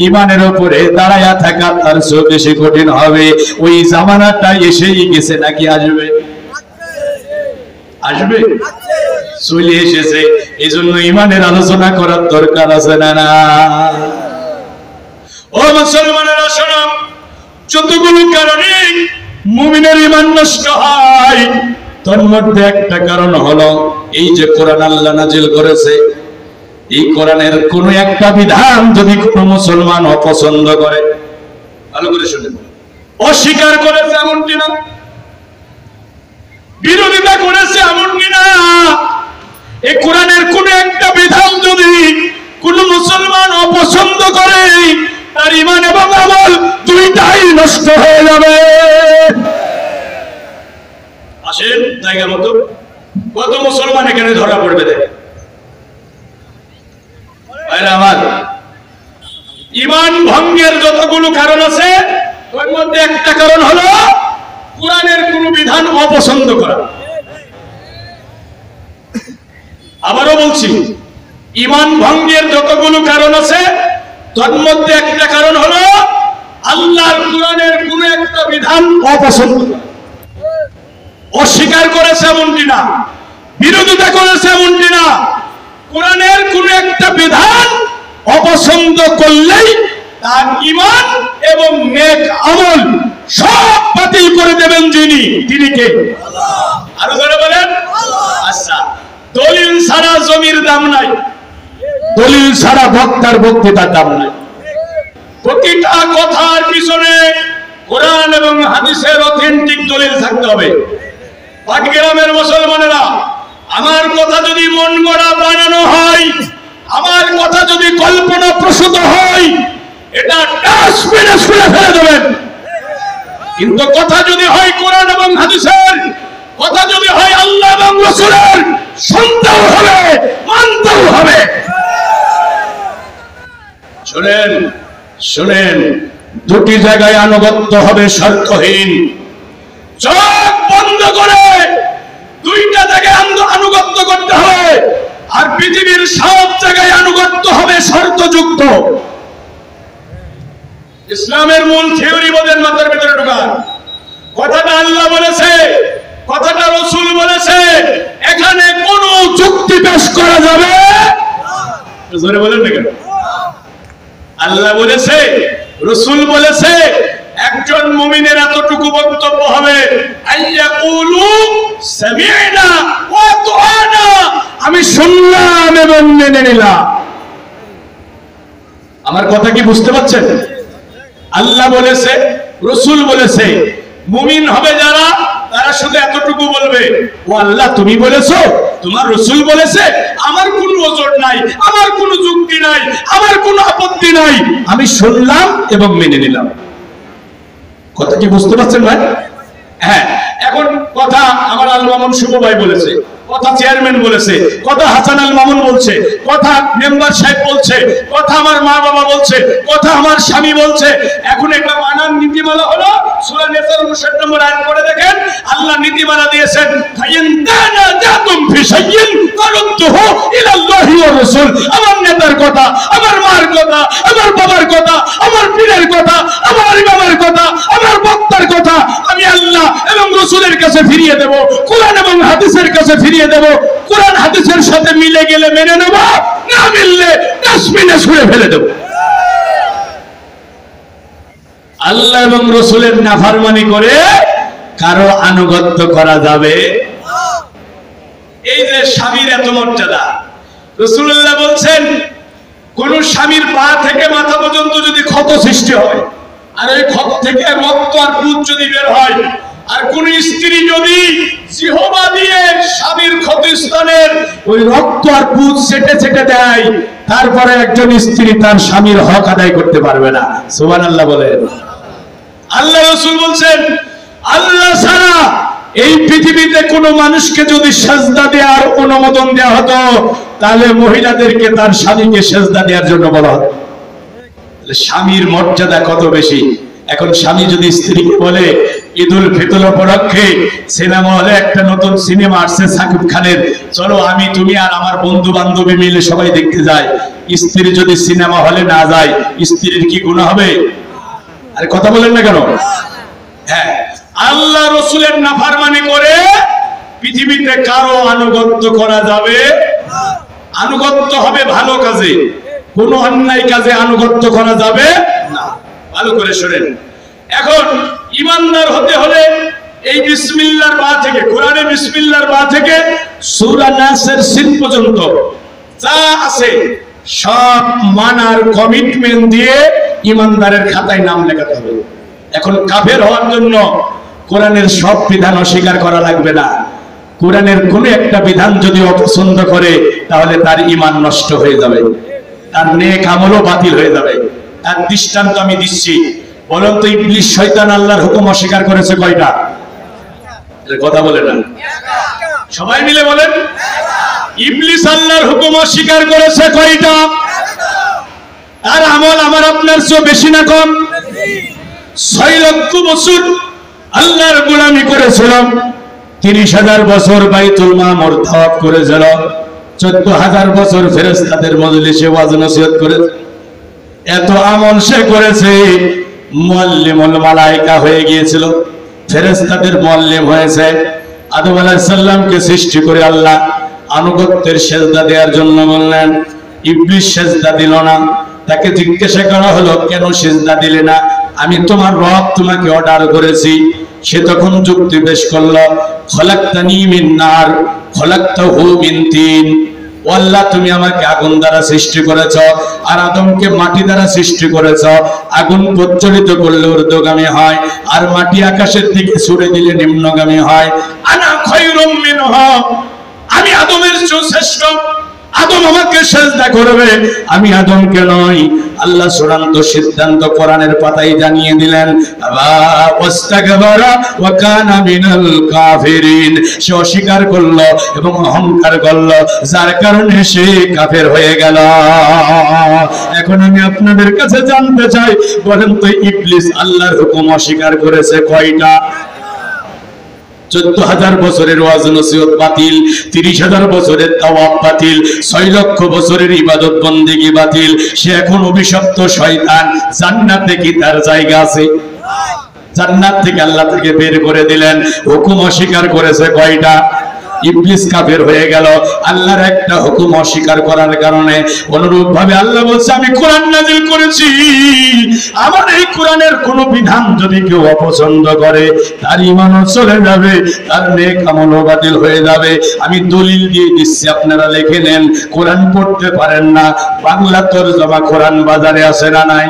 ঈমানের উপরে দাঁড়ায়া থাকা তার চেয়ে বেশি কঠিন হবে। ওই জামানাটা এসেই গেছে নাকি আসবে? আসবে, চলে এসেছে। এজন্য ঈমানের আলোচনা করার দরকার আছে না? না ও মুসলমানেরা শোনো, যতগুলো কারণে মুমিনের ঈমান নষ্ট হয়, তার মধ্যে একটা কারণ হলো এই যে কোরআন আল্লাহ নাজিল করেছে, এই কোরআনের কোন একটা বিধান যদি কোন মুসলমান অপছন্দ করে, ভালো করে শুনেন, অস্বীকার করেছে এমনটি না, বিরোধিতা করেছে এমনটি না, এই কোরআনের কোন একটা বিধান যদি কোন মুসলমান অপছন্দ করে, তার ঈমান এবং আমল দুইটাই নষ্ট হয়ে যাবে। আসেন জায়গা মতো, কত মুসলমান এখানে ধরা পড়বে দেখেন। আমার ঈমান ভঙ্গের যতগুলো কারণ আছে, ওর মধ্যে একটা কারণ হলো কোরআনের কোন বিধান অপছন্দ করা। আবারও বলছি, ঈমান ভঙ্গের যতগুলো কারণ আছে, তার মধ্যে একটা কারণ হলো আল্লাহর কোরআনের কোন একটা বিধান অপছন্দ করা। অস্বীকার করেছে এমনটি না, বিরোধিতা করেছে এমনটি না, কোরআনের কোন একটা বিধান অপছন্দ করলেই তার ঈমান এবং নেক আমল সব বাতিল করে দেবেন যিনি, তিনি কে? আল্লাহ। আরো জোরে বলেন আল্লাহ। আচ্ছা, দলিল ছাড়া জমির দাম নাই, দলিল ছাড়া বক্তার বক্তৃতার দাম নাই। প্রতিটা কথার পিছনে কোরআন এবং হাদিসের অথেন্টিক দলিল থাকতে হবে। পাটগ্রামের মুসলমানেরা, আমার কথা যদি মন গড়া বানানো হয়, ভুলবশত হয় এটা ডাস্টবিনে ছুঁড়ে ফেলে দেবেন। কিন্তু কথা যদি হয় কোরআন এবং হাদিসের, কথা যদি হয় আল্লাহ এবং রাসূলের, শুনতেও হবে, মানতেও হবে। শুনেন শুনেন, দুটি জায়গায় আনুগত্য হবে শর্তহীন। চোখ বন্ধ করে দুইটা জায়গায় আনুগত্য করতে হবে, আর পৃথিবীর সব জায়গায় আনুগত্য হবে শর্তযুক্ত। ইসলামের মূল থিওরি বোধের মাথার ভিতরে ঢোকান। কথাটা আল্লাহ বলেছে, কথাটা রাসূল বলেছে, এখানে কোনো যুক্তি পেশ করা যাবে জোরে বলেন না কেন? আল্লাহ বলেছে, রাসূল বলেছে, একজন মুমিনের এতটুকু বক্তব্য হবে, আইয়াকুলু সামি'না ওয়া আতা'না, আমি শুনলাম এবং মেনে নিলাম। আমার কথা কি বুঝতে পারছেন? আল্লাহ বলেছে, রাসূল বলেছে, মুমিন হবে যারা, তারা শুধু এতটুকু বলবে, ও আল্লাহ তুমি বলেছো, তোমার রাসূল বলেছে, আমার কোনো ওজর নাই, আমার কোনো যুক্তি নাই, আমার কোনো আপত্তি নাই, আমি শুনলাম এবং মেনে নিলাম। কথা কি বুঝতে পারছেন ভাই? হ্যাঁ, এখন কথা আমার আল মামুন শুভ ভাই বলেছে, কথা চেয়ারম্যান বলেছে, কথা হাসান আল মামুন বলছে, কথা মেম্বার সাহেব বলছে, কথা আমার মা বাবা বলছে, কথা আমার স্বামী বলছে। এখন একটা মানার নীতিমালা হলো, সূরা নিসার 59 নম্বর আয়াত পড়ে দেখেন, আল্লাহ নীতিমালা দিয়েছেন, ফাইন তানাজাতুম ফি শাইইন ফারুদ্দুহু ইলাল্লাহি ওয়া রাসূল। আমার নেতার কথা, আমার মার কথা, আমার বাবার কথা, আমার পীরের কথা, আমার ইমামের কথা, আমার বক্তার কথা আমি আল্লাহ এবং রাসূলের কাছে ফিরিয়ে দেব, কোরআন এবং হাদিসের কাছে ফিরিয়ে দেব। কোরআন হাদিসের সাথে মিলে গেলে মেনে নেব, না মিললে ডাস্টবিনে ছুঁড়ে ফেলে দেব। আল্লাহ এবং রাসূলের নাফরমানি করে কারো আনুগত্য করা যাবে? এই যে স্বামীর এত মর্যাদা, রাসূলুল্লাহ বলছেন, কোন স্বামীর পা থেকে মাথা পর্যন্ত যদি ক্ষত সৃষ্টি হয়, আর এই ক্ষত থেকে রক্ত আর পুঁজ যদি বের হয়, আর কোন স্ত্রী যদি জিহবা দিয়ে স্বামীর ক্ষতস্থানের ওই রক্ত আর পুঁজ ছেটে ছেটে দেয়, তারপরে একজন স্ত্রী তার স্বামীর হক আদায় করতে পারবে না। সুবহানাল্লাহ বলেন। আল্লাহ রাসূল বলছেন, আল্লাহ ছাড়া এই পৃথিবীতে কোন মানুষকে যদি সেজদা দেওয়ার অনুমোদন দেওয়া হতো, তাহলে মহিলাদেরকে তার স্বামীকে সেজদা দেওয়ার জন্য বলা হতো। স্বামীর মর্যাদা কত বেশি। এখন স্বামী যদি স্ত্রীকে বলে, ঈদুল ফিতর উপলক্ষে সিনেমা হলে একটা নতুন সিনেমা আসছে সাকিব খানের, চলো আমি তুমি আর আমার বন্ধু বান্ধবী মিলে সবাই দেখতে যাই, স্ত্রী যদি সিনেমা হলে না যায়, স্ত্রীর কি গুনাহ হবে? আরে কথা বলেন না কেন? হ্যাঁ, আল্লাহ রাসূলের নাফরমানি করে পৃথিবীতে কারো আনুগত্য করা যাবে? আনুগত্য হবে ভালো কাজে, কোন অন্যায় কাজে আনুগত্য করা যাবে না। ভালো করে শুনেন, এখন ঈমানদার হতে হলে এই বিসমিল্লাহর বা থেকে, কোরআনে বিসমিল্লাহর বা থেকে সূরা নাসের সিন পর্যন্ত যা আছে সব মানার কমিটমেন্ট দিয়ে ঈমানদারের খাতায় নাম লেখাতে হবে। এখন কাফের হওয়ার জন্য কোরআনের সব বিধান অস্বীকার করা লাগবে না। কোরআনের কোন একটা বিধান যদি অপছন্দ করে, তাহলে তার ঈমান নষ্ট হয়ে যাবে, তার নেক আমলও বাতিল হয়ে যাবে। তার দৃষ্টান্ত আমি দিচ্ছি। বলুন তো, ইবলিস শয়তান আল্লাহর হুকুম অস্বীকার করেছে কয়টা? কথা বলে না, সবাই মিলে বলেন। ইবলিস আল্লাহর হুকুম অস্বীকার করেছে কয়টা? আর আমল আমার আপনার চেয়ে বেশি না কম? 6 লক্ষ বছর আল্লাহর গোলামি করেছিলাম, 30,000 বছর বাইতুল মামুর তাওয়াফ করেছিল, 14,000 বছর ফেরেশতাদের মজলিসে ওয়াজ নসিহত করেছে। এত আমল সে করেছে, মুআল্লিমুল মালায়েকা হয়ে গিয়েছিল, ফেরেশতাদের মুআল্লিম হয়েছে। আদম আলাইহিস সালামকে সৃষ্টি করে আল্লাহ আনুগত্যের সেজদা দেওয়ার জন্য বললেন, ইবলিস সেজদা দিল না। তাকে জিজ্ঞাসা করা হলো, কেন সেজদা দিলে না? আমি তোমার রব, তোমাকে অর্ডার করেছি। সে তখন যুক্তি পেশ করলো, খলাকতানি মিন নার খলাকতাহু মিন তিন। ও আল্লাহ, তুমি আমাকে আগুন দ্বারা সৃষ্টি করেছো, আর আদমকে মাটি দ্বারা সৃষ্টি করেছো। আগুন প্রজ্বলিত করলে ঊর্ধ্বগামী হয়, আর মাটি আকাশের দিকে ছুড়ে দিলে নিম্নগামী হয়। আনা খায়রুম মিনহু, আমি আদমের চেয়ে শ্রেষ্ঠ। আদম আমাকে সেজদা করবে, আমি আদমকে নয়। আল্লাহ চূড়ান্ত সিদ্ধান্ত কোরআনের পাতায় জানিয়ে দিলেন, ওয়াস্তাকবারা ওয়া কানা মিনাল কাফিরিন। সে অস্বীকার করলো এবং অহংকার করলো, যার কারণে সে কাফের হয়ে গেল। এখন আমি আপনাদের কাছে জানতে চাই, বলেন তো ইবলিস আল্লাহর হুকুম অস্বীকার করেছে কয়টা? 14,000 বছরের ওয়াজ নসিহত বাতিল, 30,000 বছরের তাওয়াফ বাতিল, 6 লক্ষ বছরের ইবাদত বন্দেগী বাতিল। সে এখন অভিশপ্ত শয়তান। জান্নাতে কি তার জায়গা আছে? জান্নাত থেকে আল্লাহ তাকে বের করে দিলেন। হুকুম অস্বীকার করেছে কয়টা? ইবলিস কাফের হয়ে গেল আল্লাহর একটা হুকুম অস্বীকার করার কারণে। অনুরূপ ভাবে আল্লাহ বলছে, আমি কোরআন নাযিল করেছি, আমার এই কোরআনের কোন বিধান যদি কেউ অপছন্দ করে, তার ঈমানও চলে যাবে, তার নেক আমলও বাতিল হয়ে যাবে। আমি দলিল দিয়ে দিচ্ছি, আপনারা লিখে নেন। কোরআন পড়তে পারেন না, বাংলা তরজমা কোরআন বাজারে আছে না নাই?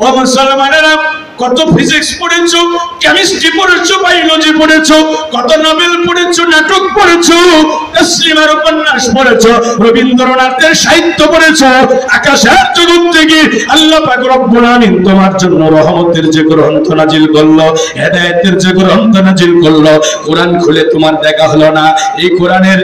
ও মুসলমানেরা, কত ফিজিক্স পড়েছো, কেমিস্ট্রি পড়েছো, বায়োলজি পড়েছো, কত নোবেল পড়েছো, নাটক পড়েছো, তসলিমার উপন্যাস পড়েছো, রবীন্দ্রনাথের সাহিত্য পড়েছো। আকাশের জগৎ থেকে আল্লাহ পাক রব্বুল আমিন তোমার জন্য রহমতের যে গ্রন্থ নাজিল করলো, হেদায়েতের যে গ্রন্থ নাজিল করলো, কোরআন খুলে তোমার দেখা হলো না? এই কোরআনের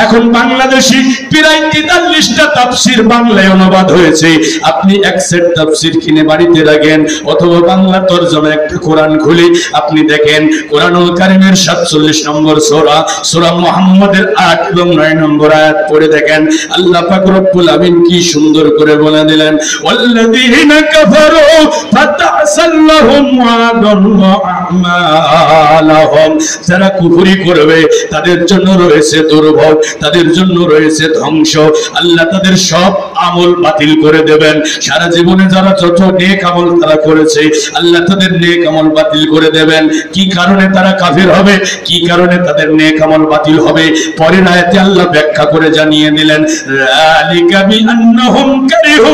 এখন বাংলাদেশি প্রায় 43টা তাফসীর বাংলায় অনুবাদ হয়েছে। আপনি এক সেট তাফসীর কিনে বাড়িতে রাখেন, অথবা বাংলা তরজমা একটা কোরআন খুলে আপনি দেখেন, কোরআনুল কারীমের 47 নম্বর সূরা, সূরা মুহাম্মদের 8 এবং 9 নম্বর আয়াত পড়ে দেখেন। আল্লাহ পাক রব্বুল আমিন কি সুন্দর করে বলে দিলেন, ওয়াল্লাযীনা কাফারু ফাতাসাল্লাহুম ওয়া আদাল্লু আমালাহুম। যারা কুফরি করবে তাদের জন্য রয়েছে দুর্ভোগ, তাদের জন্য রয়েছে ধ্বংস। আল্লাহ তাদের সব আমল বাতিল করে দেবেন। সারা জীবনে যারা যত নেক আমল তারা করেছে, আল্লাহ তাদের নেক আমল বাতিল করে দেবেন। কি কারণে তারা কাফির হবে, কি কারণে তাদের নেক আমল বাতিল হবে, পরের আয়াতে আল্লাহ ব্যাখ্যা করে জানিয়ে দিলেন, যালিকা বিআন্নাহুম কারিহু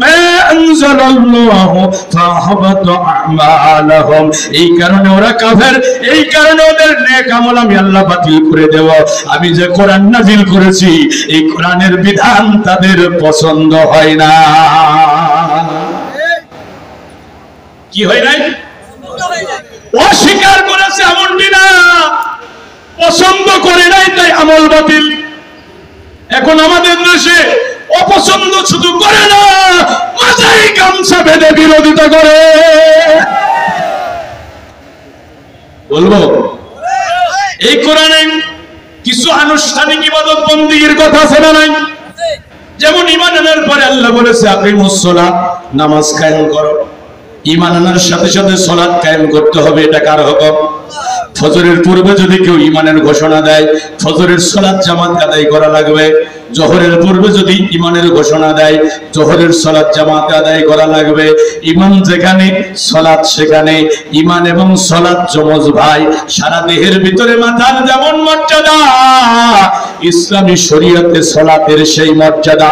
মা আনজালাল্লাহু ফাহাবাতা আমালাহুম। এই কারণে ওরা কাফের, এই কারণে ওদের নেক আমল আমি আল্লাহ বাতিল করে দেব। আমি যে কোরআন নাযিল করেছি, এই কোরআনের বিধান তাদের পছন্দ হয় না। কি হয় নাই? অস্বীকার করেছে এমনটি না, পছন্দ করে নাই, তাই আমল বাতিল। এখন আমাদের দেশে অপছন্দ শুধু করে না, মাথায় গামছা বেঁধে বিরোধিতা করে। বলবো এই কোরআনে কিছু আনুষ্ঠানিক ইবাদত বন্দেগীর কথা আছে না নাই? যেমন ঈমান আনার পরে আল্লাহ বলেছে, আকিমুস সালাত, নামাজ কায়েম করো। ঈমান আনার সাথে সাথে সালাত কায়েম করতে হবে, এটা কার হুকুম? ফজরের পূর্বে যদি কেউ ঈমানের ঘোষণা দেয়, ফজরের সালাত জামাত আদায় করা লাগবে। জোহরের পূর্বে যদি ঈমানের ঘোষণা দেয়, জোহরের সালাত জামাতে আদায় করা লাগবে। ঈমান যেখানে, সালাত সেখানে। ঈমান এবং সালাত যমজ ভাই। সারা দেহের ভিতরে মাথার যেমন মর্যাদা, ইসলামী শরীয়তে সালাতের সেই মর্যাদা।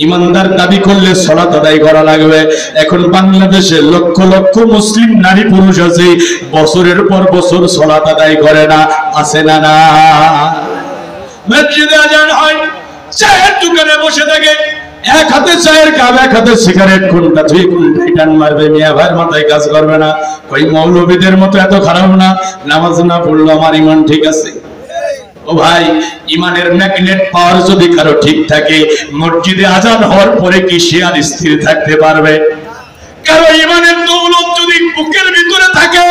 ইমানদার দাবি করলে সালাত আদায় করা লাগবে। এখন বাংলাদেশে লক্ষ লক্ষ মুসলিম নারী পুরুষ আছে, বছরের পর বছর সালাত আদায় করে না, আছে না? না, মসজিদে আজান হয়, চায়ের দোকানে বসে থাকে, এক হাতে চায়ের কাপ, এক হাতে সিগারেট, কোনটা তুই কোনটাই টান মারবে, মিয়া ভাইয়ের মাথায় কাজ করবে না। ওই মৌলবীদের মতো এত খারাপ না, নামাজ না পড়লো আমার ঈমান ঠিক আছে। ও ভাই, ঈমানের ম্যাগনেট পাওয়ার যদি কারো ঠিক থাকে, মসজিদে আজান হওয়ার পরে কি সে আর স্থির থাকতে পারবে? কারো ঈমানের দৌলত যদি বুকের ভিতরে থাকে,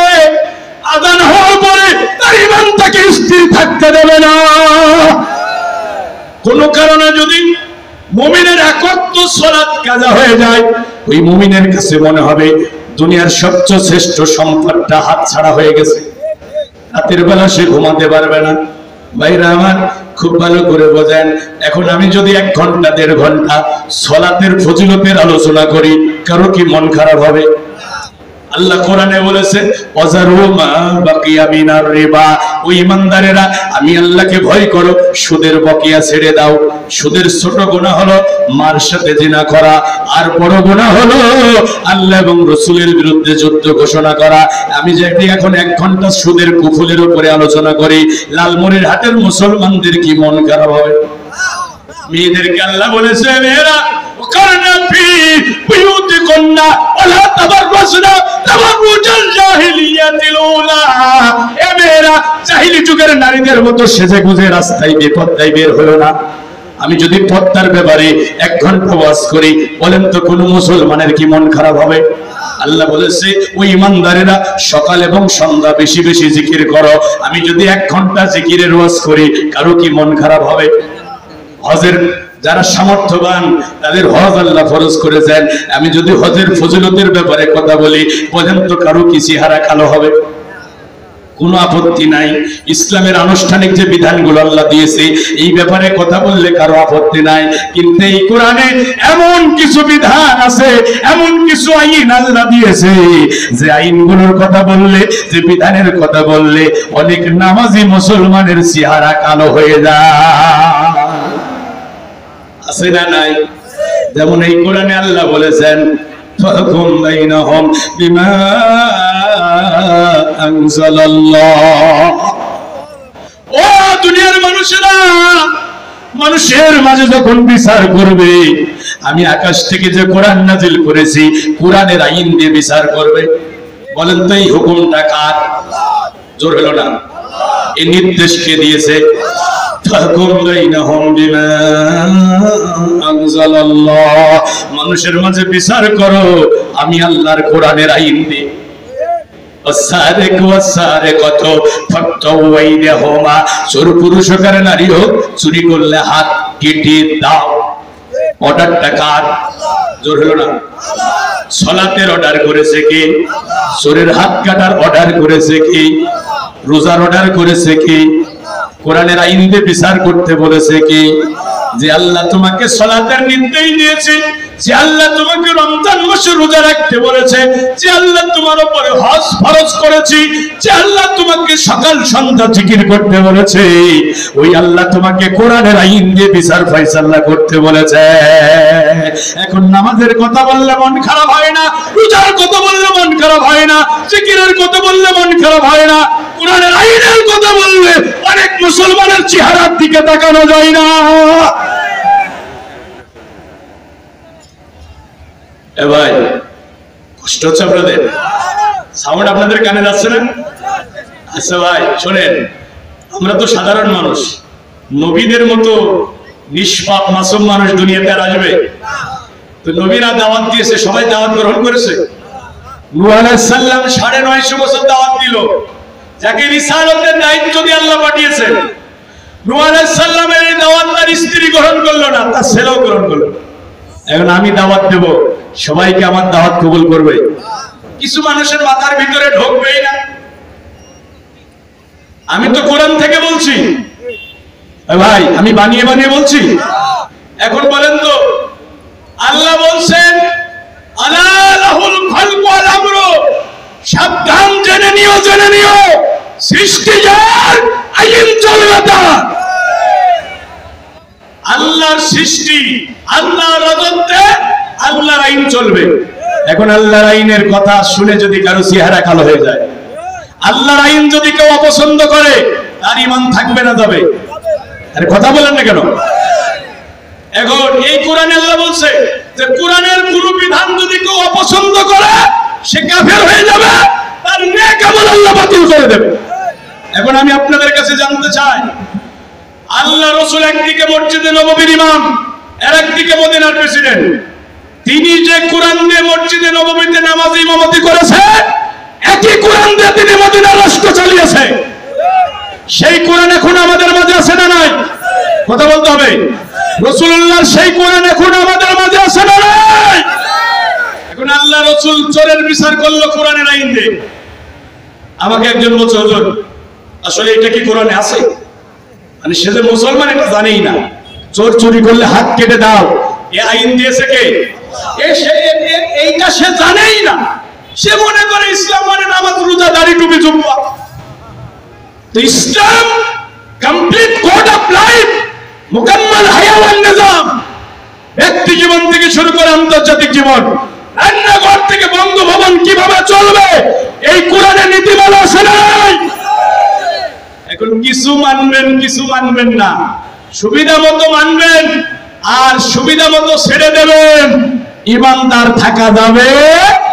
আজান হওয়ার পরে তার ঈমান তাকে স্থির থাকতে দেবে না। কোন কারণে যদি মুমিনের একত্র সালাত কাজা হয়ে যায়, ওই মুমিনের কাছে মনে হবে দুনিয়ার সবচেয়ে শ্রেষ্ঠ সম্পদটা হাতছাড়া হয়ে গেছে। রাতের বেলা সে ঘুমাতে পারবে না। ভাইরা আমার, খুব ভালো করে বোঝেন। এখন আমি যদি 1 ঘন্টা 1.5 ঘন্টা সালাতের ফজিলতের আলোচনা করি, কারো কি মন খারাপ হবে? আল্লাহ কোরআনে বলেছে, ওয়াজারু মা বাকিয়া মিনার রিবা। ও ঈমানদারেরা, আমি আল্লাহকে ভয় করো, সুদের বকিয়া ছেড়ে দাও। সুদের ছোট গুনাহ হলো মার সাথে জিনা করা, আর বড় গুনাহ হলো আল্লাহ এবং রাসূলের বিরুদ্ধে যুদ্ধ ঘোষণা করা। আমি যদি এখন 1 ঘন্টা সুদের কুফলের উপরে আলোচনা করি, লালমনিরহাটের মুসলমানদের কি মন খারাপ হবে? মেয়েদেরকে আল্লাহ বলেছে মেয়েরা ওয়াকারনা ফি বুয়ুতিকুন্না ওয়ালা তাবাররাজনা তাবাররুজাল জাহিলিয়াতিল উলা। এ মেয়েরা জাহিলি যুগের নারীদের মতো সেজে গুজে রাস্তায় বেপরদায় বের হলো না। আমি যদি পর্দার ব্যাপারে 1 ঘন্টা ওয়াজ করি, বলেন তো কোন মুসলমানের কি মন খারাপ হবে? আল্লাহ বলেছে ওই ইমানদারেরা সকাল এবং সন্ধ্যা বেশি বেশি জিকির করো। আমি যদি 1 ঘন্টা জিকিরের ওয়াজ করি, কারো কি মন খারাপ হবে? হজের যারা সামর্থ্যবান তাদের হজ আল্লাহ ফরজ করেছেন। আমি যদি হজের ফজিলতের ব্যাপারে কথা বলি, বলেন তো কারো কি চেহারা কালো হবে? কোনো আপত্তি নাই। ইসলামের আনুষ্ঠানিক যে বিধানগুলো আল্লাহ দিয়েছে এই ব্যাপারে কথা বললে কারো আপত্তি নাই। কিন্তু এই কোরআনে এমন কিছু বিধান আছে, এমন কিছু আইন আল্লাহ দিয়েছে যে আইনগুলোর কথা বললে, যে বিধানের কথা বললে অনেক নামাজি মুসলমানের চেহারা কালো হয়ে যায়। আছে না নাই? যেমন এই কোরআনে আল্লাহ বলেছেন ফাহকুম বাইনাহুম বিমা আনজালাল্লাহ। ও দুনিয়ার মানুষেরা, মানুষের মাঝে যখন বিচার করবে, আমি আকাশ থেকে যে কোরআন নাজিল করেছি কোরআনের আইন দিয়ে বিচার করবে। বলেন তো এই হুকুমটা কার? জোর হলো না? এই নির্দেশ কে দিয়েছে? মানুষের মাঝে বিচার করো আমি আল্লাহর কোরআনের আইন দিয়ে। চোর পুরুষ হোক আর নারী হোক, চুরি করলে হাত কেটে দাও। অর্ডারটা কার? জোর হলো না? সালাতের অর্ডার করেছে কে? চোরের হাত কাটার অর্ডার করেছে কি? রোজার অর্ডার করেছে কি? কোরআনের আইন দিয়ে বিচার করতে বলেছে কি? যে আল্লাহ তোমাকে সালাতের নির্দেশ দিয়েছে, যে আল্লাহ তোমাকে রমজান মাসে রোজা রাখতে বলেছে, যে আল্লাহ তোমার উপরে হজ ফরজ করেছি, যে আল্লাহ তোমাকে সকাল সন্ধ্যা জিকির করতে বলেছে, ওই আল্লাহ তোমাকে কোরআনের আইন দিয়ে বিচার ফয়সালা করতে বলেছে। এখন নামাজের কথা বললে মন খারাপ হয় না, রোজার কথা বললে মন খারাপ হয় না, জিকিরের কথা বললে মন খারাপ হয় না, কোরআনের আইনের কথা বললে অনেক মুসলমানের চেহারার দিকে তাকানো যায় না। এ ভাই, কষ্ট হচ্ছে আপনাদের? সাউন্ড আপনাদের কানে যাচ্ছে না? আচ্ছা ভাই শোনেন, আমরা তো সাধারণ মানুষ, নবীদের মতো নিষ্পাপ মাসুম মানুষ দুনিয়াতে আর আসবে? তো নবীরা দাওয়াত দিয়েছে, সবাই দাওয়াত গ্রহণ করেছে। নূহ আলাইহিস সালাম 950 বছর দাওয়াত দিল, যাকে রিসালাতের দায়িত্ব দিয়ে আল্লাহ পাঠিয়েছেন। নূহ আলাইহিস সালামের এই দাওয়াত তার স্ত্রী গ্রহণ করলো না, তার ছেলেও গ্রহণ করলো। এখন আমি দাওয়াত দেব, সবাইকে আমার দাওয়াত কবুল করবে? কিছু মানুষের মাথার ভিতরে ঢোকবেই না। আমি তো কোরআন থেকে বলছি ভাই, আমি বানিয়ে বানিয়ে বলছি? এখন বলেন তো, আল্লাহ বলছেন আলা লাহুল খালকু ওয়াল আমরু, সাবধান, জেনে নিও, জেনে নিও, সৃষ্টি যার, আইন চলবে তার। আল্লাহর সৃষ্টি, আল্লাহর রাজত্বে আল্লাহর আইন চলবে। এখন আল্লাহর আইনের কথা শুনে যদি কারো চেহারা কালো হয়ে যায়, আল্লাহর আইন যদি কেউ অপছন্দ করে, তার ঈমান থাকবে না যাবে? আরে কথা বলেন না কেন? এখন এই কোরআনে আল্লাহ বলছে যে কোরআনের কোন বিধান যদি কেউ অপছন্দ করে সে কাফের হয়ে যাবে, তার নেক আমল আল্লাহ বাতিল করে দেবে। এখন আমি আপনাদের কাছে জানতে চাই, আল্লাহ রাসূল একদিকে মসজিদে নববীর ইমাম, আর একদিকে মদিনার প্রেসিডেন্ট, তিনি যে কোরআন দিয়ে মসজিদে নববীতে নামাজ ইমামতি করেছে, একই কোরআন দিয়ে তিনি মদিনার রাষ্ট্র চালিয়েছে। সেই কোরআন এখন আমাদের মাঝে আছে না নাই? কথা বলতে হবে। রাসূলুল্লাহর সেই কোরআন এখন আমাদের মাঝে আছে না নাই? এখন আল্লাহ রাসূল চোরের বিচার করলো কোরআনের আইন দিয়ে। আমাকে একজন বলছে, হুজুর আসলে এটা কি কোরআনে আছে? মানে সে যে মুসলমান এটা জানেই না, চোর চুরি করলে হাত কেটে দাও, এ আইন দিয়েছে কে? এইটা সে জানেই না। সে মনে করে ইসলাম মানে নামাজ, রোজা, দাড়ি, টুপি, জুব্বা। তো ইসলাম কমপ্লিট কোড অফ লাইফ, মুকাম্মাল হায়া ওয়ান নিজাম, ব্যক্তি জীবন থেকে শুরু করে আন্তর্জাতিক জীবন, রান্নাঘর থেকে বঙ্গভবন কিভাবে চলবে, এই কোরআনের নীতিমালা আছে না? এখন কিছু মানবেন, কিছু মানবেন না, সুবিধা মতো মানবেন, আর সুবিধা মতো ছেড়ে দেবেন, ইমানদার থাকা যাবে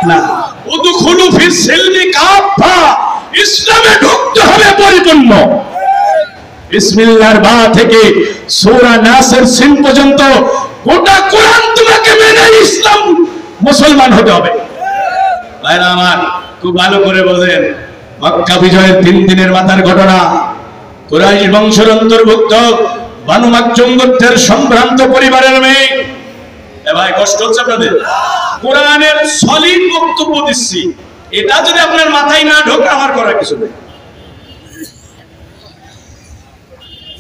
না। উদখুলু ফিস সিলমি কাফা, ইসলামে ঢুকতে হবে পরিপূর্ণ। বিসমিল্লাহর বা থেকে সূরা নাসের সিন পর্যন্ত গোটা কোরআন তোমাকে মেনে ইসলাম মুসলমান হতে হবে। ভাইরা আমার খুব ভালো করে বোঝেন, মক্কা বিজয়ের 3 দিনের মাথার ঘটনা। কুরাইশ বংশের অন্তর্ভুক্ত বানু মাকজুম গোত্রের সম্ভ্রান্ত পরিবারের মেয়ে। এ ভাই কষ্ট হচ্ছে আপনাদের? কোরআনের সলিড বক্তব্য দিচ্ছি, এটা যদি আপনার মাথায় না ঢোকে আমার করার কিছু নেই।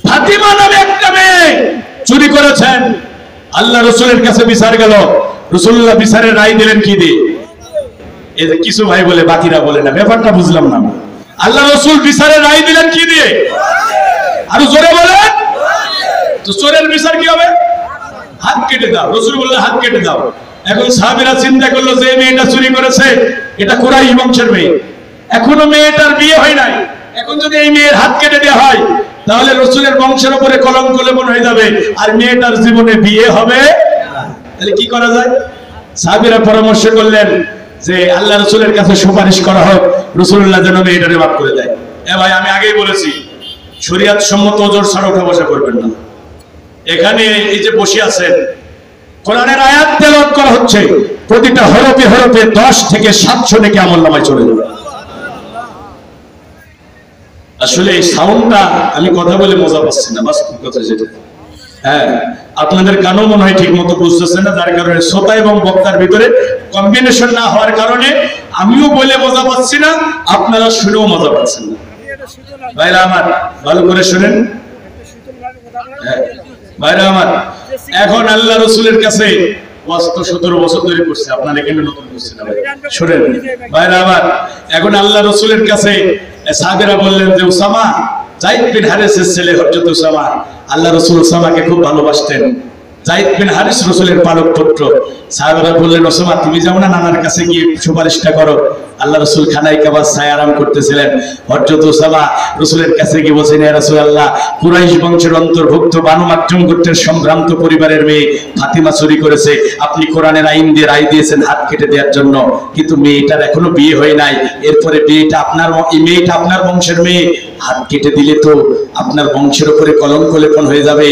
ফাতিমা নামে একটা মেয়ে চুরি করেছেন, আল্লাহ রসুলের কাছে বিচার গেল, রাসূলুল্লাহ বিচারের রায় দিলেন কি দিয়ে? এই যে কিছু ভাই বলে বাকিরা বলে না, ব্যাপারটা বুঝলাম না। আল্লাহ রসুল বিচারের রায় দিলেন কি দিয়ে? আরো জোরে বলেন তো। চোরের বিচার কি হবে? হাত কেটে দাও। রাসূল বললেন হাত কেটে দাও। এখন সাহাবীরা চিন্তা করলো যে মেয়েটা চুরি করেছে এটা কুরাইশ বংশের মেয়ে, এখনো মেয়েটার বিয়ে হয় নাই। এখন যদি এই মেয়ের হাত কেটে দেওয়া হয় তাহলে রাসূলের বংশের উপরে কলঙ্ক লেপন হয়ে যাবে, আর মেয়েটার জীবনে বিয়ে হবে না। তাহলে কি করা যায়? সাহাবীরা পরামর্শ করলেন যে আল্লাহ রাসূলের কাছে সুপারিশ করা হোক, রাসূলুল্লাহ যেন মেয়েটারে মাফ করে দেয়। এ ভাই আমি আগেই বলেছি, শরীয়ত সম্মত ওজোর ছাড়া উঠা বসা করবেন না। এখানে এই যে বসে আছেন, কোরআনের আয়াত তেলাওয়াত করা হচ্ছে, প্রতিটা হরফে হরফে 10 থেকে 700 নেকি আমলনামায় চলে যাবে। আসলে এই সাউন্ডটা আমি কথা বলে মজা পাচ্ছি না, বাস্তব কথা যেটা। হ্যাঁ, আপনাদের কানও মনে হয় ঠিক মতো বুঝতেছে না, যার কারণে শ্রোতা এবং বক্তার ভিতরে কম্বিনেশন না হওয়ার কারণে আমিও বলে মজা পাচ্ছি না, আপনারা শুনেও মজা পাচ্ছেন না। ভাইরা আমার ভালো করে শুনেন। ভাইরা আমার, এখন আল্লাহ রসুলের কাছে 17 বছর ধরে করছে, আপনার এখানে নতুন করছে না। শুনেন ভাইরা আমার, এখন আল্লাহ রসুলের কাছে সাহাবীরা বললেন যে উসামা, যায়েদ বিন হারিসের ছেলে হযরত উসামা, আল্লাহ রসুল উসামাকে খুব ভালোবাসতেন। যায়েদ বিন হারিস রাসূলের পালক পুত্র। সাহাবারা বললেন উসামা তুমি যাও না নানার কাছে গিয়ে সুপারিশটা করো। আল্লাহ রাসূল খানায় কাবার ছায় আরাম করতেছিলেন। হযরত উসামা রাসূলের কাছে গিয়ে বলেন ইয়া রাসূলুল্লাহ, কুরাইশ বংশের অন্তর্ভুক্ত বানু মাকজুম গোত্রের সম্ভ্রান্ত পরিবারের মেয়ে ফাতিমা চুরি করেছে, আপনি কোরআনের আইন দিয়ে রায় দিয়েছেন হাত কেটে দেওয়ার জন্য, কিন্তু মেয়েটার এখনো বিয়ে হয় নাই। এরপরে মেয়েটা আপনার বংশের মেয়ে, হাত কেটে দিলে তো আপনার বংশের উপরে কলঙ্ক লেপন হয়ে যাবে,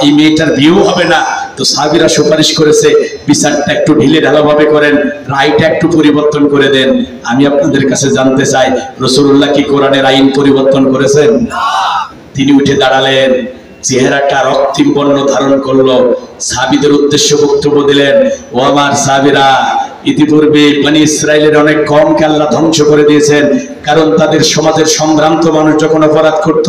এই মেয়েটার বিয়েও হবে না। তো সাহাবীরা সুপারিশ করেছে বিচারটা একটু ঢিলে ঢালাভাবে করেন, রায়টা একটু পরিবর্তন করে দেন। আমি আপনাদের কাছে জানতে চাই, রাসূলুল্লাহ কি কোরআনের আইন পরিবর্তন করেছেন? তিনি উঠে দাঁড়ালেন, চেহারাটা রক্তিম বর্ণ ধারণ করলো, সাহাবীদের উদ্দেশ্যে বক্তব্য দিলেন, ও আমার সাহাবীরা, ইতিপূর্বে বনি ইসরাইলের অনেক কওমকে আল্লাহ ধ্বংস করে দিয়েছেন, কারণ তাদের সমাজের সম্ভ্রান্ত মানুষ যখন অপরাধ করত